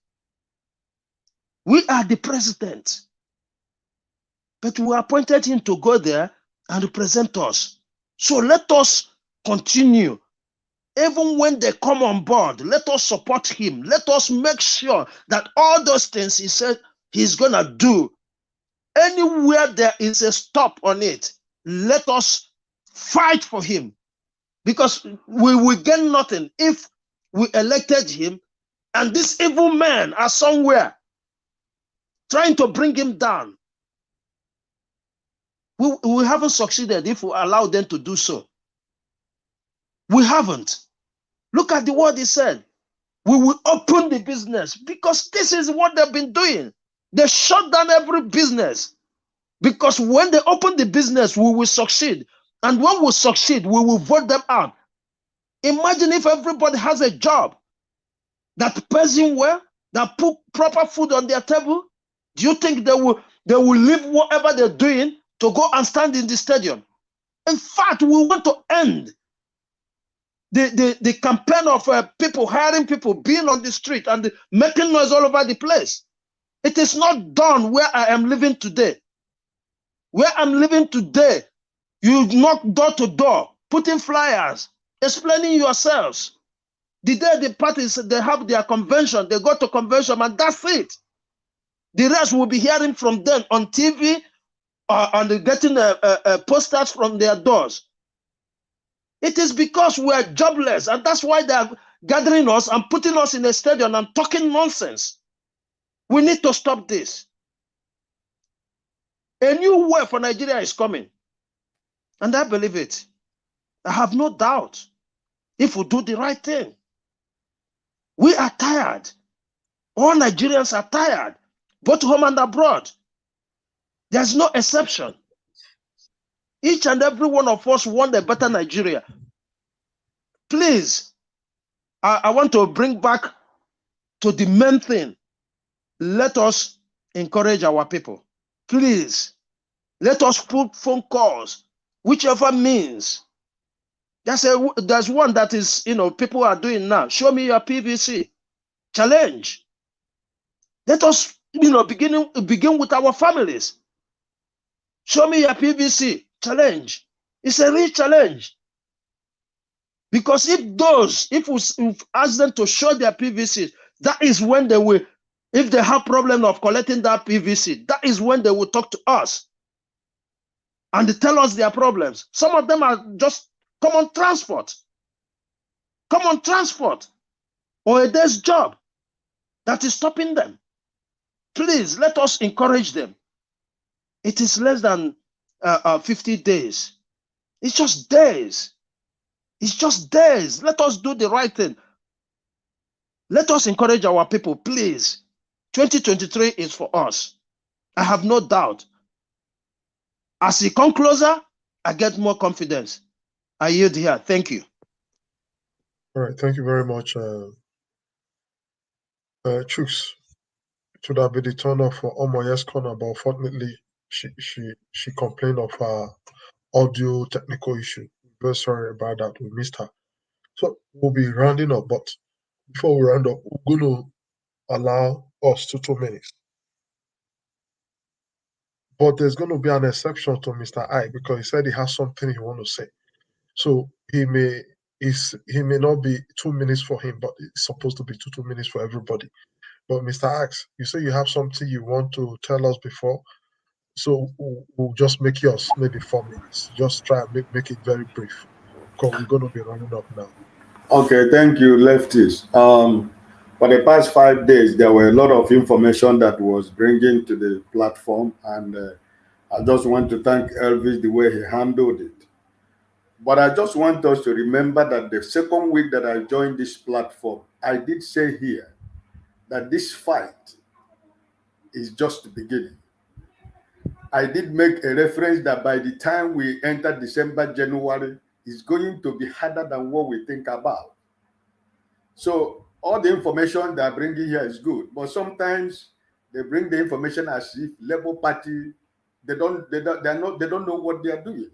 we are the president, but we appointed him to go there and represent us. So let us continue. Even when they come on board, let us support him. Let us make sure that all those things he said he's going to do, anywhere there is a stop on it, let us fight for him. Because we will gain nothing if we elected him and these evil men are somewhere trying to bring him down. We haven't succeeded if we allow them to do so. We haven't. Look at the word he said. We will open the business, because this is what they've been doing. They shut down every business, because when they open the business, we will succeed. And when we succeed, we will vote them out. Imagine if everybody has a job that pays him well, that put proper food on their table. Do you think they will leave whatever they're doing to go and stand in the stadium? In fact, we want to end the campaign of people hiring people, being on the street and making noise all over the place. It is not done where I am living today. Where I'm living today, you knock door to door, putting flyers, explaining yourselves. The day the parties, they have their convention, they go to convention and that's it. The rest will be hearing from them on TV and getting posters from their doors. It is because we are jobless, and that's why they are gathering us and putting us in a stadium and talking nonsense. We need to stop this. A new way for Nigeria is coming, and I believe it. I have no doubt if we do the right thing. We are tired. All Nigerians are tired, both home and abroad. There's no exception. Each and every one of us want a better Nigeria. Please, I want to bring back to the main thing. Let us encourage our people. Please, let us put phone calls, whichever means. There's one that is, people are doing now. Show me your PVC. Challenge. Let us, begin with our families. Show me your PVC. Challenge. It's a real challenge. Because if we ask them to show their PVC, that is when they will, if they have problem of collecting that PVC, that is when they will talk to us and tell us their problems. Some of them are just common transport or a day's job that is stopping them. Please, let us encourage them. It is less than 50 days. It's just days. It's just days. Let us do the right thing. Let us encourage our people, please. 2023 is for us. I have no doubt. As it comes closer, I get more confidence. I yield here. Thank you. All right, thank you very much, Chooks. It would have been the turn off for Omoye's corner, but unfortunately, she complained of her audio technical issue. Very sorry about that. We missed her. So we'll be rounding up, but before we round up, we're going to allow us 2 minutes. But there's going to be an exception to Mr. I because he said he has something he wants to say. So he may not be 2 minutes for him, but it's supposed to be 2 minutes for everybody. But Mr. X, you say you have something you want to tell us before, so we'll just make yours maybe 4 minutes. Just try and make it very brief because we're going to be running up now. Okay, thank you, Lefties. For the past 5 days, there were a lot of information that was bringing to the platform, and I just want to thank Elvis the way he handled it. But I just want us to remember that the second week that I joined this platform, I did say here that this fight is just the beginning. I did make a reference that by the time we enter December, January, it's going to be harder than what we think about. So all the information they're bringing here is good, but sometimes they bring the information as if Labour Party, they don't know what they are doing.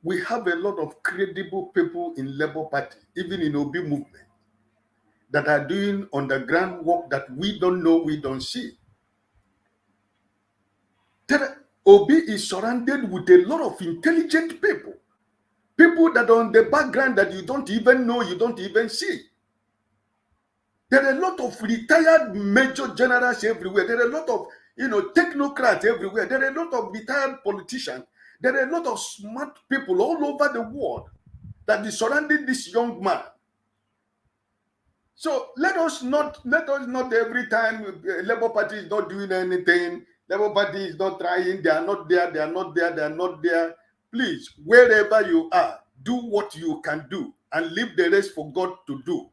We have a lot of credible people in Labour Party, even in Obi movement, that are doing underground work that we don't know, we don't see. Obi is surrounded with a lot of intelligent people that are on the background that you don't even know, you don't even see. There are a lot of retired major generals everywhere. There are a lot of technocrats everywhere. There are a lot of retired politicians. There are a lot of smart people all over the world that is surrounding this young man. So let us not every time Labour Party is not doing anything, Labour Party is not trying, they are not there. Please, wherever you are, do what you can do and leave the rest for God to do.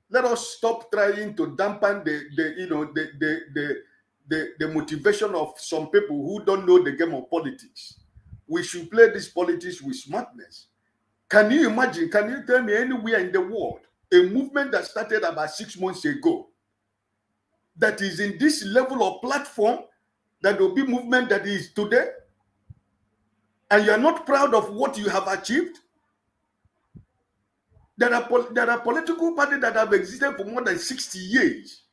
Let us stop trying to dampen the motivation of some people who don't know the game of politics. We should play this politics with smartness. Can you imagine? Can you tell me anywhere in the world a movement that started about 6 months ago that is in this level of platform, that will be movement that is today, and you are not proud of what you have achieved? There are political parties that have existed for more than 60 years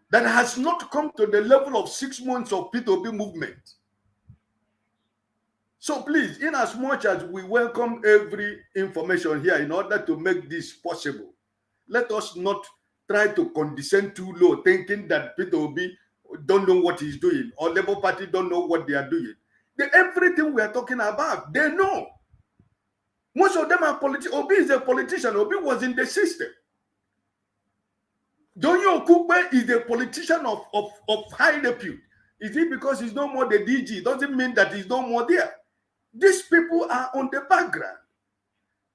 that has not come to the level of 6 months of P2P movement. So please, in as much as we welcome every information here in order to make this possible, let us not try to condescend too low, thinking that Peter Obi don't know what he's doing or Labour Party don't know what they are doing. Everything we are talking about, they know. Most of them are politicians. Obi is a politician. Obi was in the system. Donyo Okugbe is a politician of high repute. Is it because he's no more the DG? Doesn't mean that he's no more there. These people are on the background.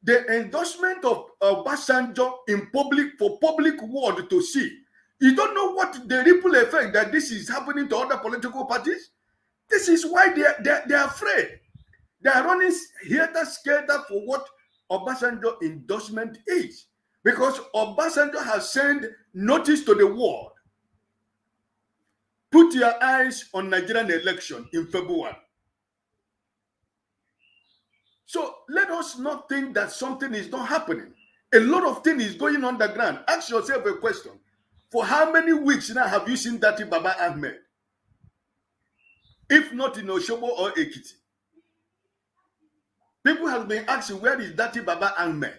The endorsement of Obasanjo in public for public world to see. You don't know what the ripple effect that this is happening to other political parties. This is why they're afraid. They are running helter-skelter for what Obasanjo endorsement is. Because Obasanjo has sent notice to the world. Put your eyes on Nigerian election in February. So let us not think that something is not happening. A lot of things is going on the ground. Ask yourself a question. For how many weeks now have you seen Dati Baba Ahmed? If not in Oshobo or Ekiti. People have been asking, where is Dati Baba Ahmed?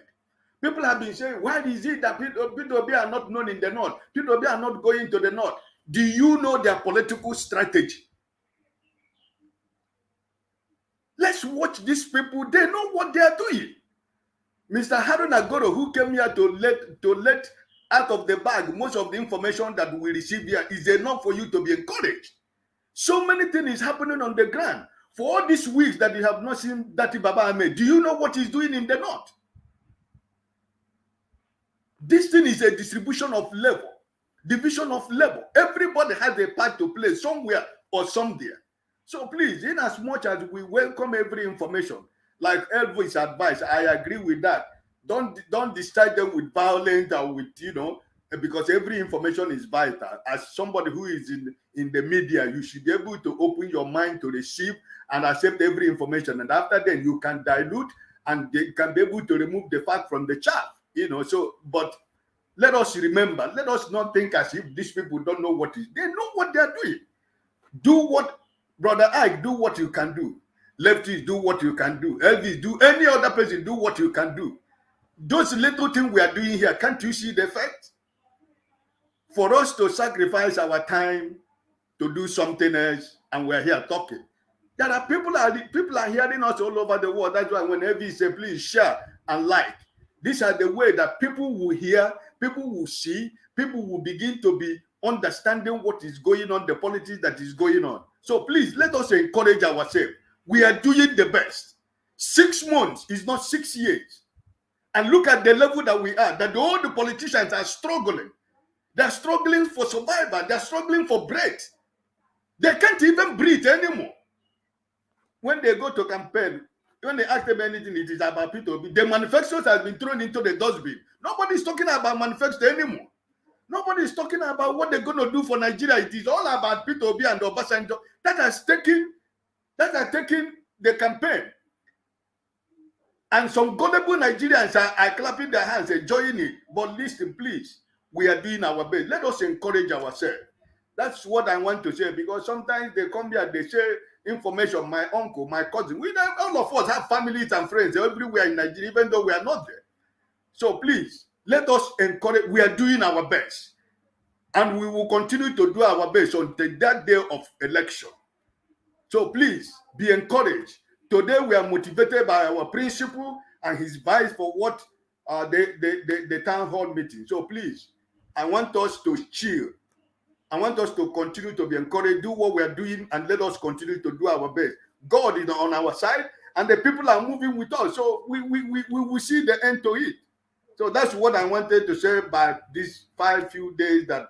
People have been saying, why is it that P2B are not known in the north? P2B are not going to the north. Do you know their political strategy? Let's watch these people. They know what they are doing. Mr. Harun Agoro, who came here to let out of the bag most of the information that we receive here, is enough for you to be encouraged. So many things is happening on the ground. For all these weeks that you have not seen Dati Baba Ahmed, do you know what he's doing in the north? This thing is a distribution of labor, division of labor. Everybody has a part to play somewhere or somewhere. So please, in as much as we welcome every information, like Elvis advice, I agree with that. Don't distract them with violence or with, because every information is vital. As somebody who is in the media, you should be able to open your mind to receive and accept every information. And after then, you can dilute and they can be able to remove the fact from the chaff. But let us remember, let us not think as if these people don't know what is. They know what they are doing. Do what, Brother Ike, do what you can do. Lefties, do what you can do. Elvis, do any other person, do what you can do. Those little things we are doing here, can't you see the effect? For us to sacrifice our time to do something else, and we're here talking. There are people are hearing us all over the world. That's why when Elvis says, please share and like. These are the way that people will hear, people will see, people will begin to be understanding what is going on, the politics that is going on. So please, let us encourage ourselves. We are doing the best. 6 months is not 6 years. And look at the level that we are, that all the politicians are struggling. They're struggling for survival. They're struggling for bread. They can't even breathe anymore. When they go to campaign, when they ask them anything, it is about P2B. The manifestos has been thrown into the dustbin. Nobody's talking about manifesto anymore. Nobody's talking about what they're going to do for Nigeria. It is all about P2B and Obasanjo that has taken the campaign. And some gullible Nigerians are clapping their hands, enjoying it. But listen, please, we are doing our best. Let us encourage ourselves. That's what I want to say, because sometimes they come here, they share information, my uncle, my cousin. All of us have families and friends everywhere in Nigeria, even though we are not there. So please, let us encourage. We are doing our best. And we will continue to do our best until that day of election. So please, be encouraged. Today we are motivated by our principal and his advice for what the town hall meeting. So please, I want us to chill. I want us to continue to be encouraged, do what we are doing, and let us continue to do our best. God is on our side, and the people are moving with us. So we will see the end to it. So that's what I wanted to say by these few days that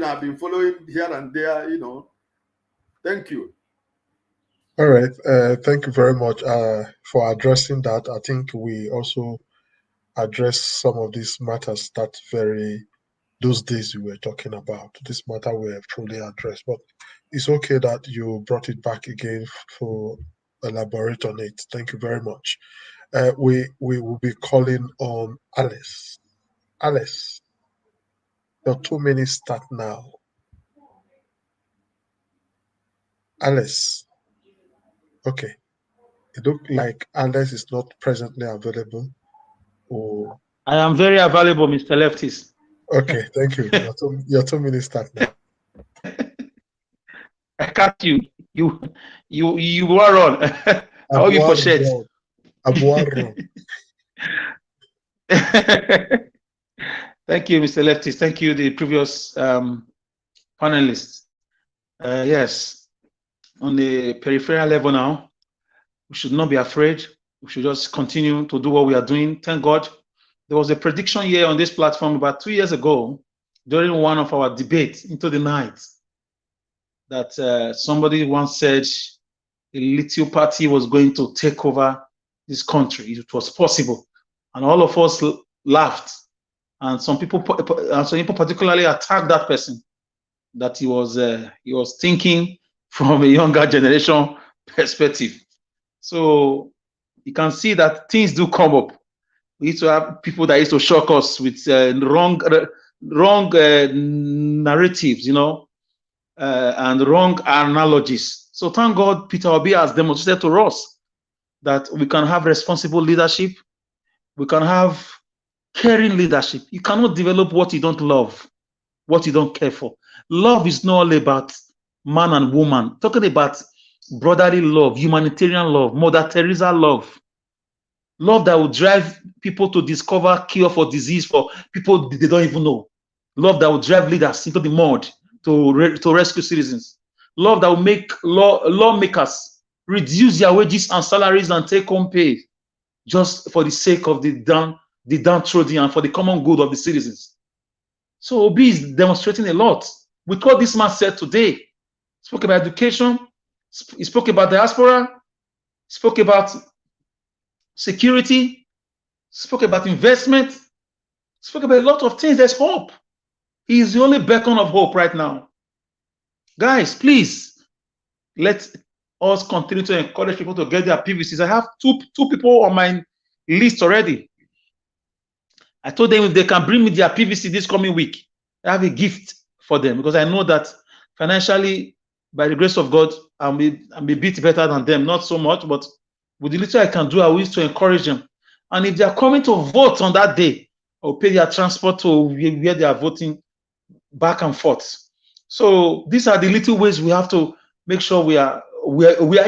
I've been following here and there. Thank you. All right. Thank you very much for addressing that. I think we also address some of these matters that those days we were talking about. This matter we have fully addressed, but it's okay that you brought it back again for elaborate on it. Thank you very much. We will be calling on Alice. Alice, your 2 minutes start now. Alice. Okay. It looked like Alex is not presently available. Or I am very available, Mr. Leftis. okay, thank you. Your 2 minutes start now. I catch you. You were on. I hope you for shit. Abuaro. Thank you, Mr. Leftis. Thank you, the previous panelists. Yes, on the peripheral level now, we should not be afraid. We should just continue to do what we are doing. Thank God. There was a prediction here on this platform about 2 years ago during one of our debates into the night that somebody once said a little party was going to take over this country. It was possible. And all of us laughed. And some people particularly attacked that person, that he was thinking from a younger generation perspective. So you can see that things do come up. We used to have people that used to shock us with wrong narratives, and wrong analogies. So thank God Peter Obi has demonstrated to us that we can have responsible leadership. We can have caring leadership. You cannot develop what you don't love, what you don't care for. Love is not all about man and woman. Talking about brotherly love, humanitarian love, Mother Teresa love. Love that will drive people to discover cure for disease for people they don't even know. Love that will drive leaders into the mud to rescue citizens. Love that will make lawmakers reduce their wages and salaries and take home pay just for the sake of the downtrodden and for the common good of the citizens. So Obi is demonstrating a lot with what this man said today. He spoke about education. He spoke about diaspora. He spoke about security, spoke about investment, spoke about a lot of things. There's hope. He is the only beacon of hope right now. Guys, please, let us continue to encourage people to get their PVCs. I have two people on my list already. I told them if they can bring me their PVC this coming week, I have a gift for them, because I know that financially, by the grace of God, I'm a bit better than them. Not so much, but with the little I can do, I wish to encourage them. And if they are coming to vote on that day, I'll pay their transport to where they are voting back and forth. So these are the little ways we have to make sure we are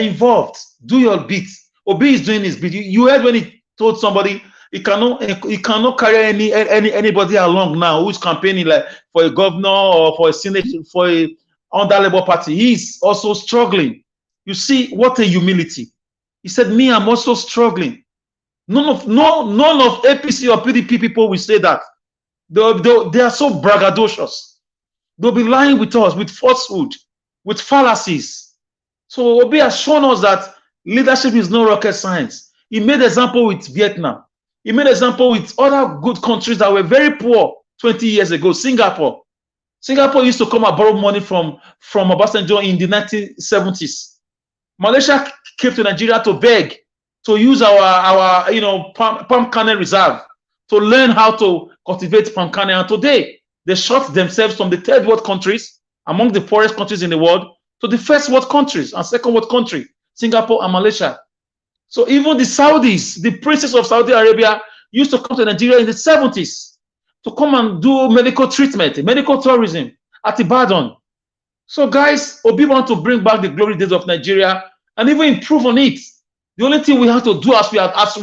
involved. Do your bit. Obi is doing his bit. You heard when he told somebody he cannot carry anybody along now who's campaigning like for a governor or for a senate for a under Labour Party. He's also struggling. You see what a humility. He said, me, I'm also struggling. None of APC or PDP people will say that. They are so braggadocious. They'll be lying with us, with falsehood, with fallacies. So Obi has shown us that leadership is no rocket science. He made example with Vietnam. He made example with other good countries that were very poor 20 years ago. Singapore. Singapore used to come and borrow money from Obasanjo in the 1970s. Malaysia came to Nigeria to beg to use our palm kernel reserve to learn how to cultivate palm kernel. And today they shot themselves from the third world countries, among the poorest countries in the world, to the first world countries and second world country, Singapore and Malaysia. So even the Saudis, the princes of Saudi Arabia, used to come to Nigeria in the 70s to come and do medical treatment, medical tourism at Ibadan. So guys, Obi want to bring back the glory days of Nigeria and even improve on it. The only thing we have to do as we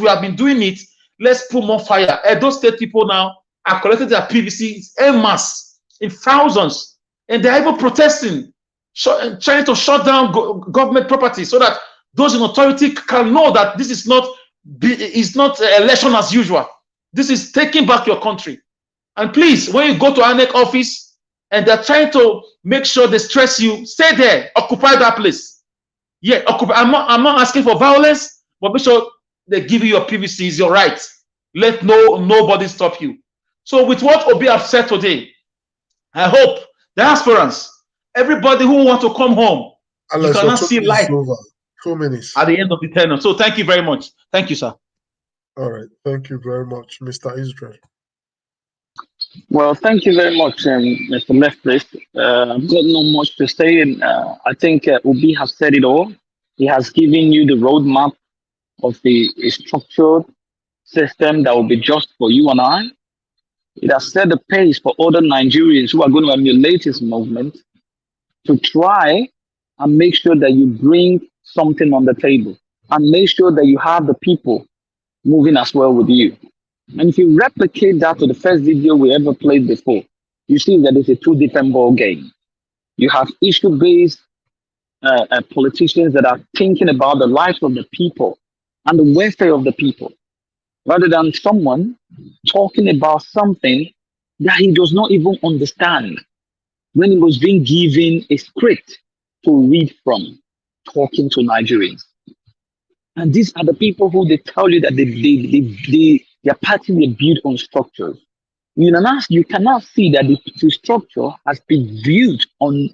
have been doing it, let's put more fire. Those state people now are collecting their PVC en masse in thousands, and they're even protesting, trying to shut down government property so that those in authority can know that this is not election as usual. This is taking back your country. And please, when you go to INEC office and they're trying to make sure they stress you, stay there, occupy that place. Yeah, I'm not asking for violence, but make sure they give you your PVC is your right. Let nobody stop you. So with what Obi have said today, I hope the aspirants, everybody who want to come home, you cannot see light 2 minutes at the end of the tenure. So thank you very much. Thank you, sir. All right. Thank you very much, Mr. Israel. Well, thank you very much, Mr. Leftist. I've got not much to say, and I think Obi has said it all. He has given you the roadmap of a structured system that will be just for you and I. It has set the pace for other Nigerians who are going to emulate his movement to try and make sure that you bring something on the table and make sure that you have the people moving as well with you. And if you replicate that to the first video we ever played before, you see that it's a two different ball game. You have issue-based politicians that are thinking about the lives of the people and the welfare of the people, rather than someone talking about something that he does not even understand when he was being given a script to read from, talking to Nigerians. And these are the people who they tell you that their party were built on structures. You cannot see that the structure has been built on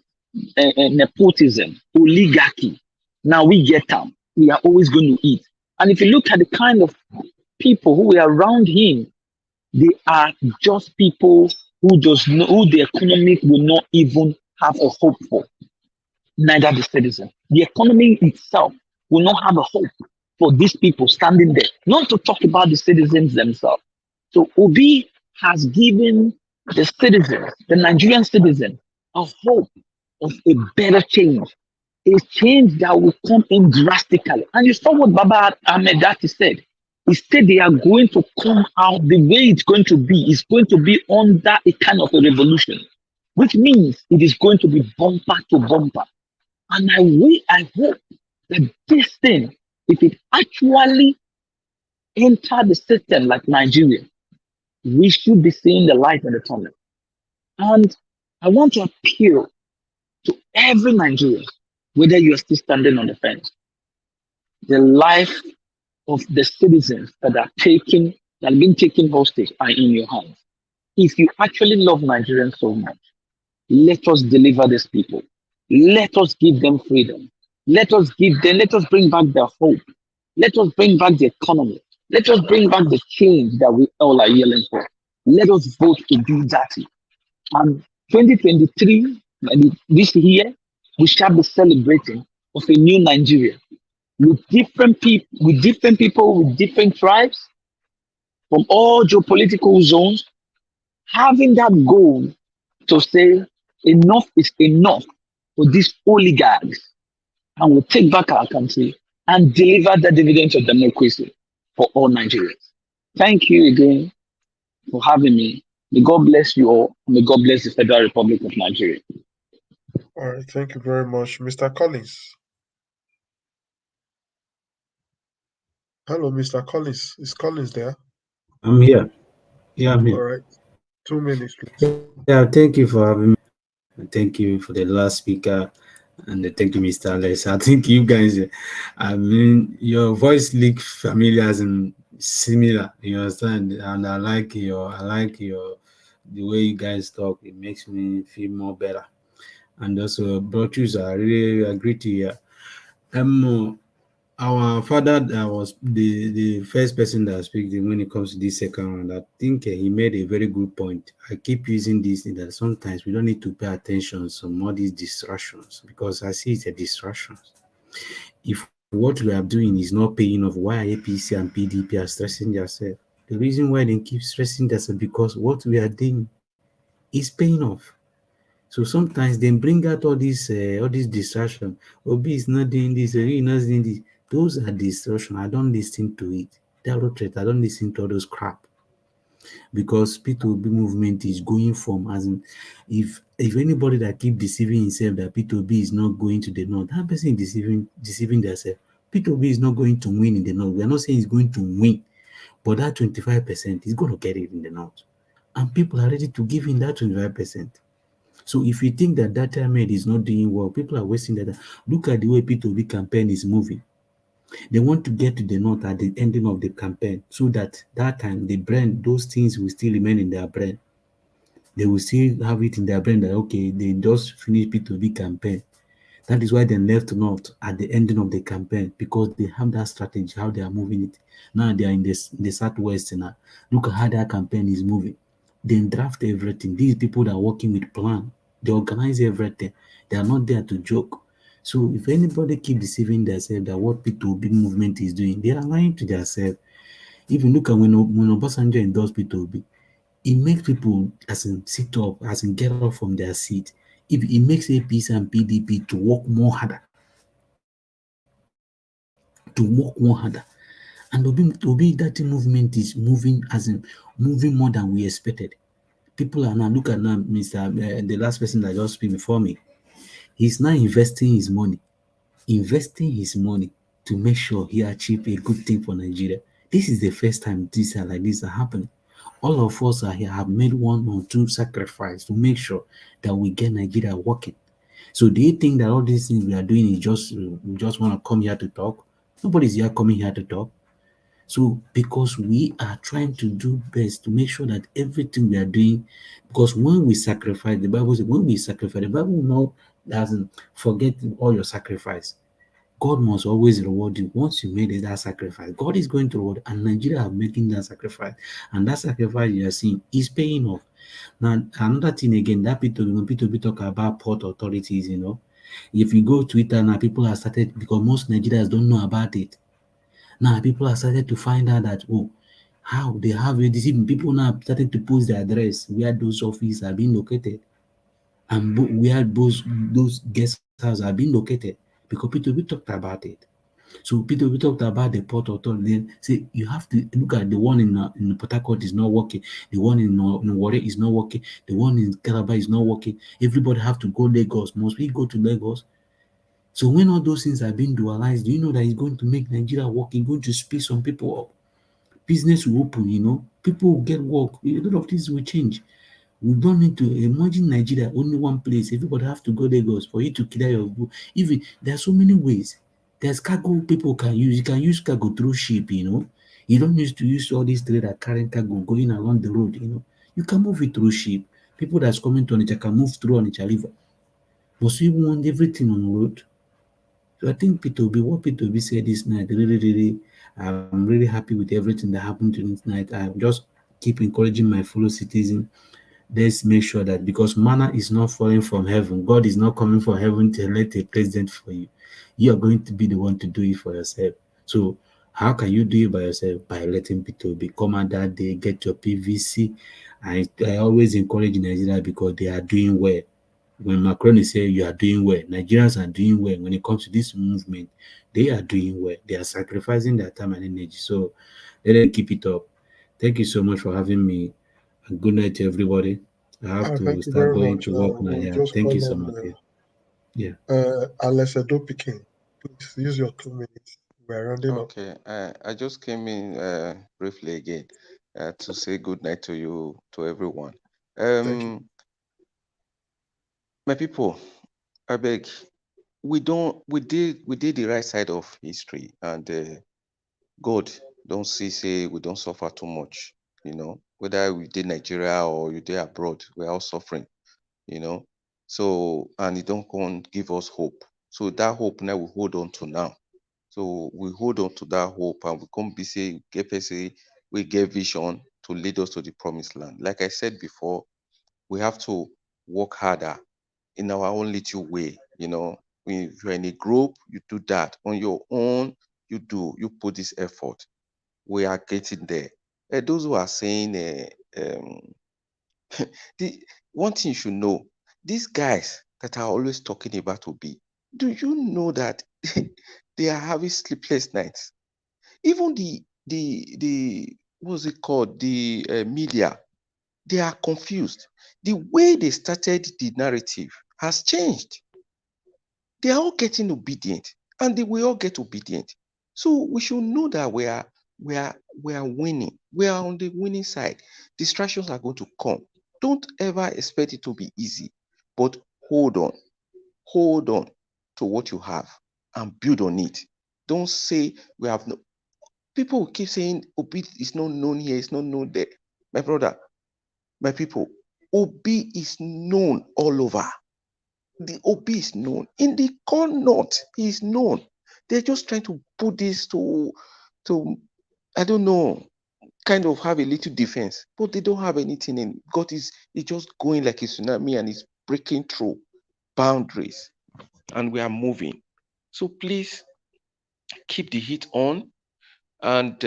nepotism, oligarchy. Now we get them. We are always going to eat. And if you look at the kind of people who were around him, they are just people who just know who the economy will not even have a hope for. Neither the citizen. The economy itself will not have a hope for these people standing there. Not to talk about the citizens themselves. So Obi has given the citizens, the Nigerian citizen, a hope of a better change, a change that will come in drastically. And you saw what Baba Ahmed Dati said. He said they are going to come out the way it's going to be. It's going to be under a kind of a revolution, which means it is going to be bumper to bumper. And I hope that this thing, if it actually enter the system like Nigeria, we should be seeing the light in the tunnel. And I want to appeal to every Nigerian, whether you are still standing on the fence, the life of the citizens that are being taken hostage are in your hands. If you actually love Nigerians so much, let us deliver these people. Let us give them freedom. Let us bring back their hope. Let us bring back the economy. Let us bring back the change that we all are yelling for. Let us vote to do that. And 2023, this year, we shall be celebrating of a new Nigeria with different people, with different tribes, from all geopolitical zones, having that goal to say enough is enough for these oligarchs, and we'll take back our country and deliver the dividends of democracy for all Nigerians. Thank you again for having me. May God bless you all. May God bless the Federal Republic of Nigeria. All right, thank you very much, Mr. Collins. Hello, Mr. Collins. Is Collins there? I'm here. Yeah, I'm All here. right, 2 minutes, please. Yeah, thank you for having me. Thank you for the last speaker. And thank you, Mr. Alex. I think you guys, I mean, your voice look familiar and similar. You understand? And I like the way you guys talk. It makes me feel more better. And also, brothers, I really agree to you. Our father that was the first person that speaking when it comes to this second round. I think he made a very good point. I keep using this that sometimes we don't need to pay attention to some all these distractions because I see it's a distraction. If what we are doing is not paying off, why APC and PDP are stressing themselves? The reason why they keep stressing themselves because what we are doing is paying off. So sometimes they bring out all these distraction. Obi is not doing this, Obi is not doing this. Those are distraction. I don't listen to it. That threat, I don't listen to all those crap. Because P2B movement is going from as in if anybody that keep deceiving himself that P2B is not going to the north, that person is deceiving themselves. P2B is not going to win in the north. We are not saying he's going to win, but that 25% is going to get it in the north. And people are ready to give him that 25%. So if you think that that Ahmed is not doing well, people are wasting that. Look at the way P2B campaign is moving. They want to get to the north at the ending of the campaign so that time the brand, those things will still remain in their brain. They will still have it in their brain that okay, they just finished P2B campaign. That is why they left north at the ending of the campaign because they have that strategy, how they are moving it. Now they are in the southwest now. Look at how that campaign is moving. They draft everything. These people that are working with plan, they organize everything. They are not there to joke. So if anybody keep deceiving themselves that what P2B movement is doing, they are lying to themselves. If you look at when Obasanjo endorsed P2B, it makes people as in sit up, as in get up from their seat. If it makes APC and PDP to work more harder, and Obi that movement is moving as in moving more than we expected. People are now look at now, Mr. The last person that just speak before me. He's now investing his money to make sure he achieve a good thing for Nigeria. This is the first time this are like this are happening. All of us are here have made one or two sacrifice to make sure that we get Nigeria working. So do you think that all these things we are doing is just we just want to come here to talk? Nobody's here coming here to talk. So because we are trying to do best to make sure that everything we are doing, because when we sacrifice, the Bible says when we sacrifice, the Bible know doesn't forget all your sacrifice. God must always reward you. Once you made that sacrifice, God is going to reward, and Nigeria are making that sacrifice, and that sacrifice you are seeing is paying off. Now, another thing again, that people when people talk about port authorities, if you go Twitter now, people have started because most Nigerians don't know about it. Now people have started to find out that how they have this. Even people now started to post the address where those offices are being located and where those guest houses are being located because people we talked about it. So Peter, we talked about the port authority. Then say you have to look at the one in Port Harcourt is not working, the one in Warri is not working, the one in Calabar is not working. Everybody have to go Lagos. Must we go to Lagos? So when all those things are being dualized, do you know that it's going to make Nigeria work? It's going to speed some people up. Business will open, people will get work. A lot of things will change. We don't need to imagine Nigeria only one place. Everybody have to go Lagos for you to clear your boat. Even there are so many ways. There's cargo people can use. You can use cargo through ship, You don't need to use all these trader carrying cargo going along the road, You can move it through ship. People that's coming to Onitsha can move through Onitsha River. But we want everything on road. So I think P2B, what P2B said this night, really, I'm really happy with everything that happened to this night. I just keep encouraging my fellow citizens. Let's make sure that because manna is not falling from heaven, God is not coming from heaven to elect a president for you. You are going to be the one to do it for yourself. So how can you do it by yourself? By letting P2B come out that day, get your PVC. I always encourage Nigeria because they are doing well. When Macron is saying you are doing well, Nigerians are doing well. When it comes to this movement, they are doing well. They are sacrificing their time and energy. So let them keep it up. Thank you so much for having me. And good night to everybody. I have to Thank you start very going much. to work now. We'll Yeah. just Thank you call so on much. Yeah. Alessandro Pikin. Please use your 2 minutes. We're rounding up. Okay, I just came in briefly again to say good night to you, to everyone. Thank you. My people, I beg, we did the right side of history, and God don't say we don't suffer too much, whether we did Nigeria or you did abroad, we're all suffering, you know. So and it don't go and give us hope. So that hope now we hold on to now. So we hold on to that hope and we come be say get person we get vision to lead us to the promised land. Like I said before, we have to work harder in our own little way. If you're in a group, you do that. On your own, you put this effort. We are getting there. Those who are saying the one thing you should know, these guys that are always talking about Obi, do you know that they are having sleepless nights? Even the what's it called? The media, they are confused. The way they started the narrative has changed. They are all getting obedient, and they will all get obedient. So we should know that we are winning. We are on the winning side. Distractions are going to come. Don't ever expect it to be easy, but hold on to what you have and build on it. Don't say we have no. People will keep saying Obi is not known here, it's not known there. My brother, my people, Obi is known all over. The Obi is known. In the core north, he is known. They're just trying to put this to I don't know, kind of have a little defense, but they don't have anything in God is just going like a tsunami and is breaking through boundaries. and we are moving. So please keep the heat on and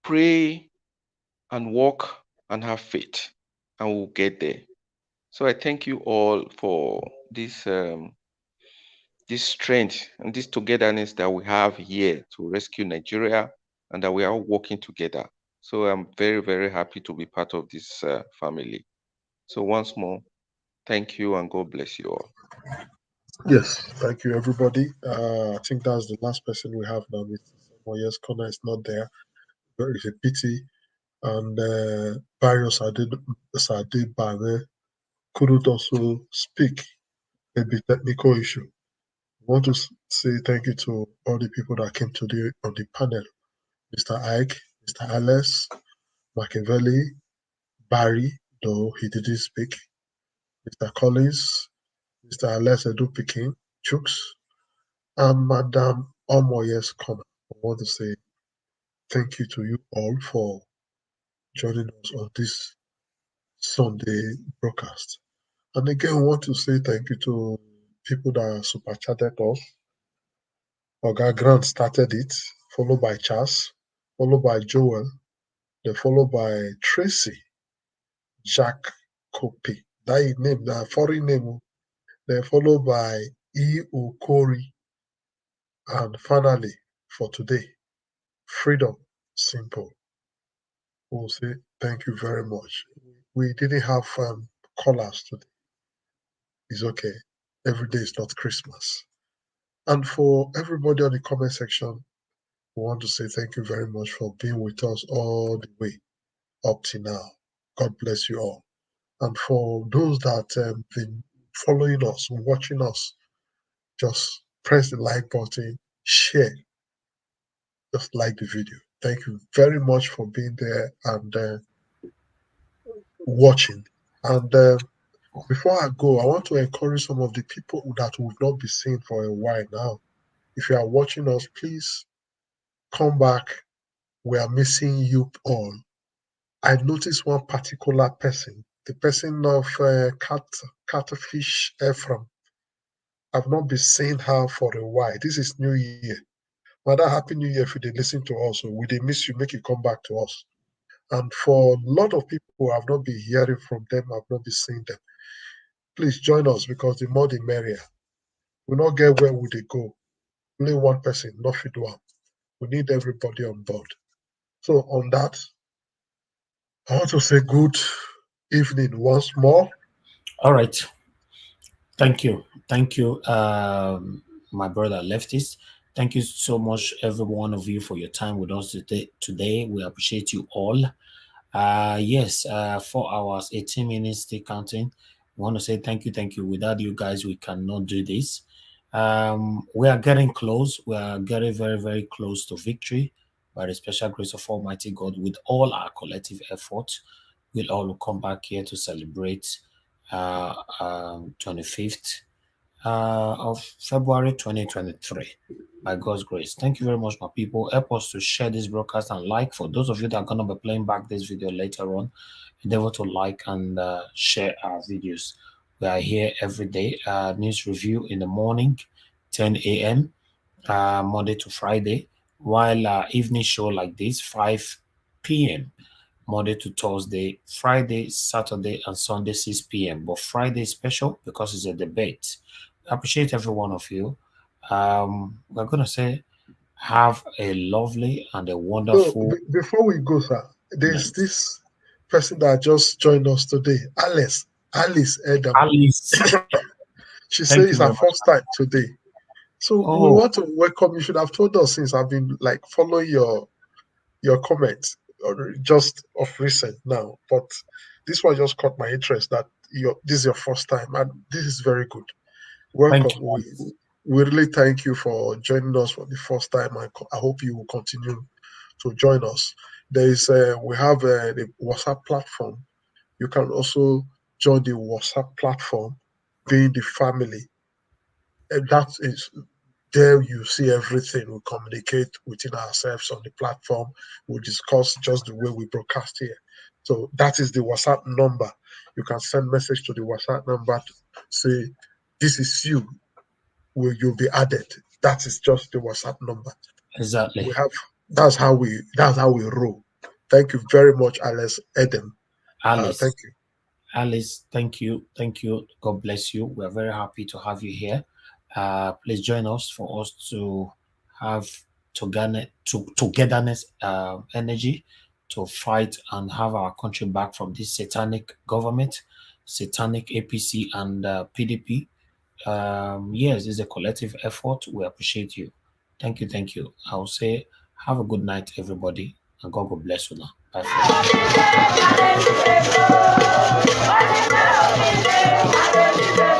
pray and walk and have faith, and we'll get there. So I thank you all for this strength and this togetherness that we have here to rescue Nigeria, and that we are all working together. So I'm very, very happy to be part of this family. So once more, thank you and God bless you all. Yes, thank you, everybody. I think that's the last person we have now. With yes, Connor is not there. But it's a pity. And Barrios Sade Bane couldn't also speak. Maybe technical issue. I want to say thank you to all the people that came today on the panel. Mr. Ike, Mr. Alice, Machiavelli, Barry, though he didn't speak, Mr. Collins, Mr. Alex Edu Pikin, Chooks, and Madam Omoyes Connor. I want to say thank you to you all for joining us on this Sunday broadcast. And again, I want to say thank you to people that super chatted us. Oga Grant started it, followed by Charles, followed by Joel, then followed by Tracy, Jack Kopi. That is name, that foreign name. Then followed by E. Okori. And finally, for today, Freedom Simple. We'll say thank you very much. We didn't have callers today. It's okay. Every day is not Christmas. And for everybody on the comment section, we want to say thank you very much for being with us all the way up to now. God bless you all. And for those that been following us, watching us, just press the like button, share, just like the video. Thank you very much for being there and watching. And before I go, I want to encourage some of the people that we've not been seeing for a while now. If you are watching us, please come back. We are missing you all. I noticed one particular person, the person of Catfish Ephraim. I've not been seeing her for a while. This is New Year. Mother, Happy New Year if you did listen to us. So we did miss you, make you come back to us. And for a lot of people, I've not been hearing from them, I've not been seeing them. Please join us because the more the merrier. We not get where would they go. Only one person, not fit one. We need everybody on board. So on that, I want to say good evening once more. All right. Thank you. Thank you, my brother Leftist. Thank you so much, every one of you, for your time with us today. We appreciate you all. Yes, 4 hours, 18 minutes, still counting. I want to say thank you, thank you. Without you guys, we cannot do this. We are getting close. We are getting very, very close to victory by the special grace of Almighty God. With all our collective efforts, we'll all come back here to celebrate 25th of February 2023 by God's grace. Thank you very much, my people. Help us to share this broadcast and like. For those of you that are going to be playing back this video later on, endeavor to like and share our videos. We are here every day. News review in the morning, 10 a.m. Monday to Friday, while evening show like this, 5 p.m. Monday to Thursday, Friday, Saturday, and Sunday, 6 p.m. But Friday is special because it's a debate. I appreciate every one of you. We're going to say, have a lovely and a So wonderful before we go, sir, there's night. this person that just joined us today, Alice Edam. Alice, She thank says you it's very her much. first time today. So we Oh, want to welcome. You should have told us since I've been like following your comments or just of recent now. But this one just caught my interest that this is your first time, and this is very good. thank Welcome. you, Alice. We really thank you for joining us for the first time. I hope you will continue to join us. There is we have the WhatsApp platform. You can also join the WhatsApp platform, being the family. And that is there you see everything. We communicate within ourselves on the platform. We discuss just the way we broadcast here. So that is the WhatsApp number. You can send message to the WhatsApp number to say this is you, you'll be added. That is just the WhatsApp number. Exactly. We have that's how we roll. Thank you very much, Alice Eden. Alice. Thank you. Alice, thank you. Thank you. God bless you. We're very happy to have you here. Please join us for us to have togetherness energy to fight and have our country back from this satanic government, satanic APC and PDP. Yes, it's a collective effort. We appreciate you. Thank you. Thank you. I'll say have a good night, everybody, and God will bless you now. Bye for now.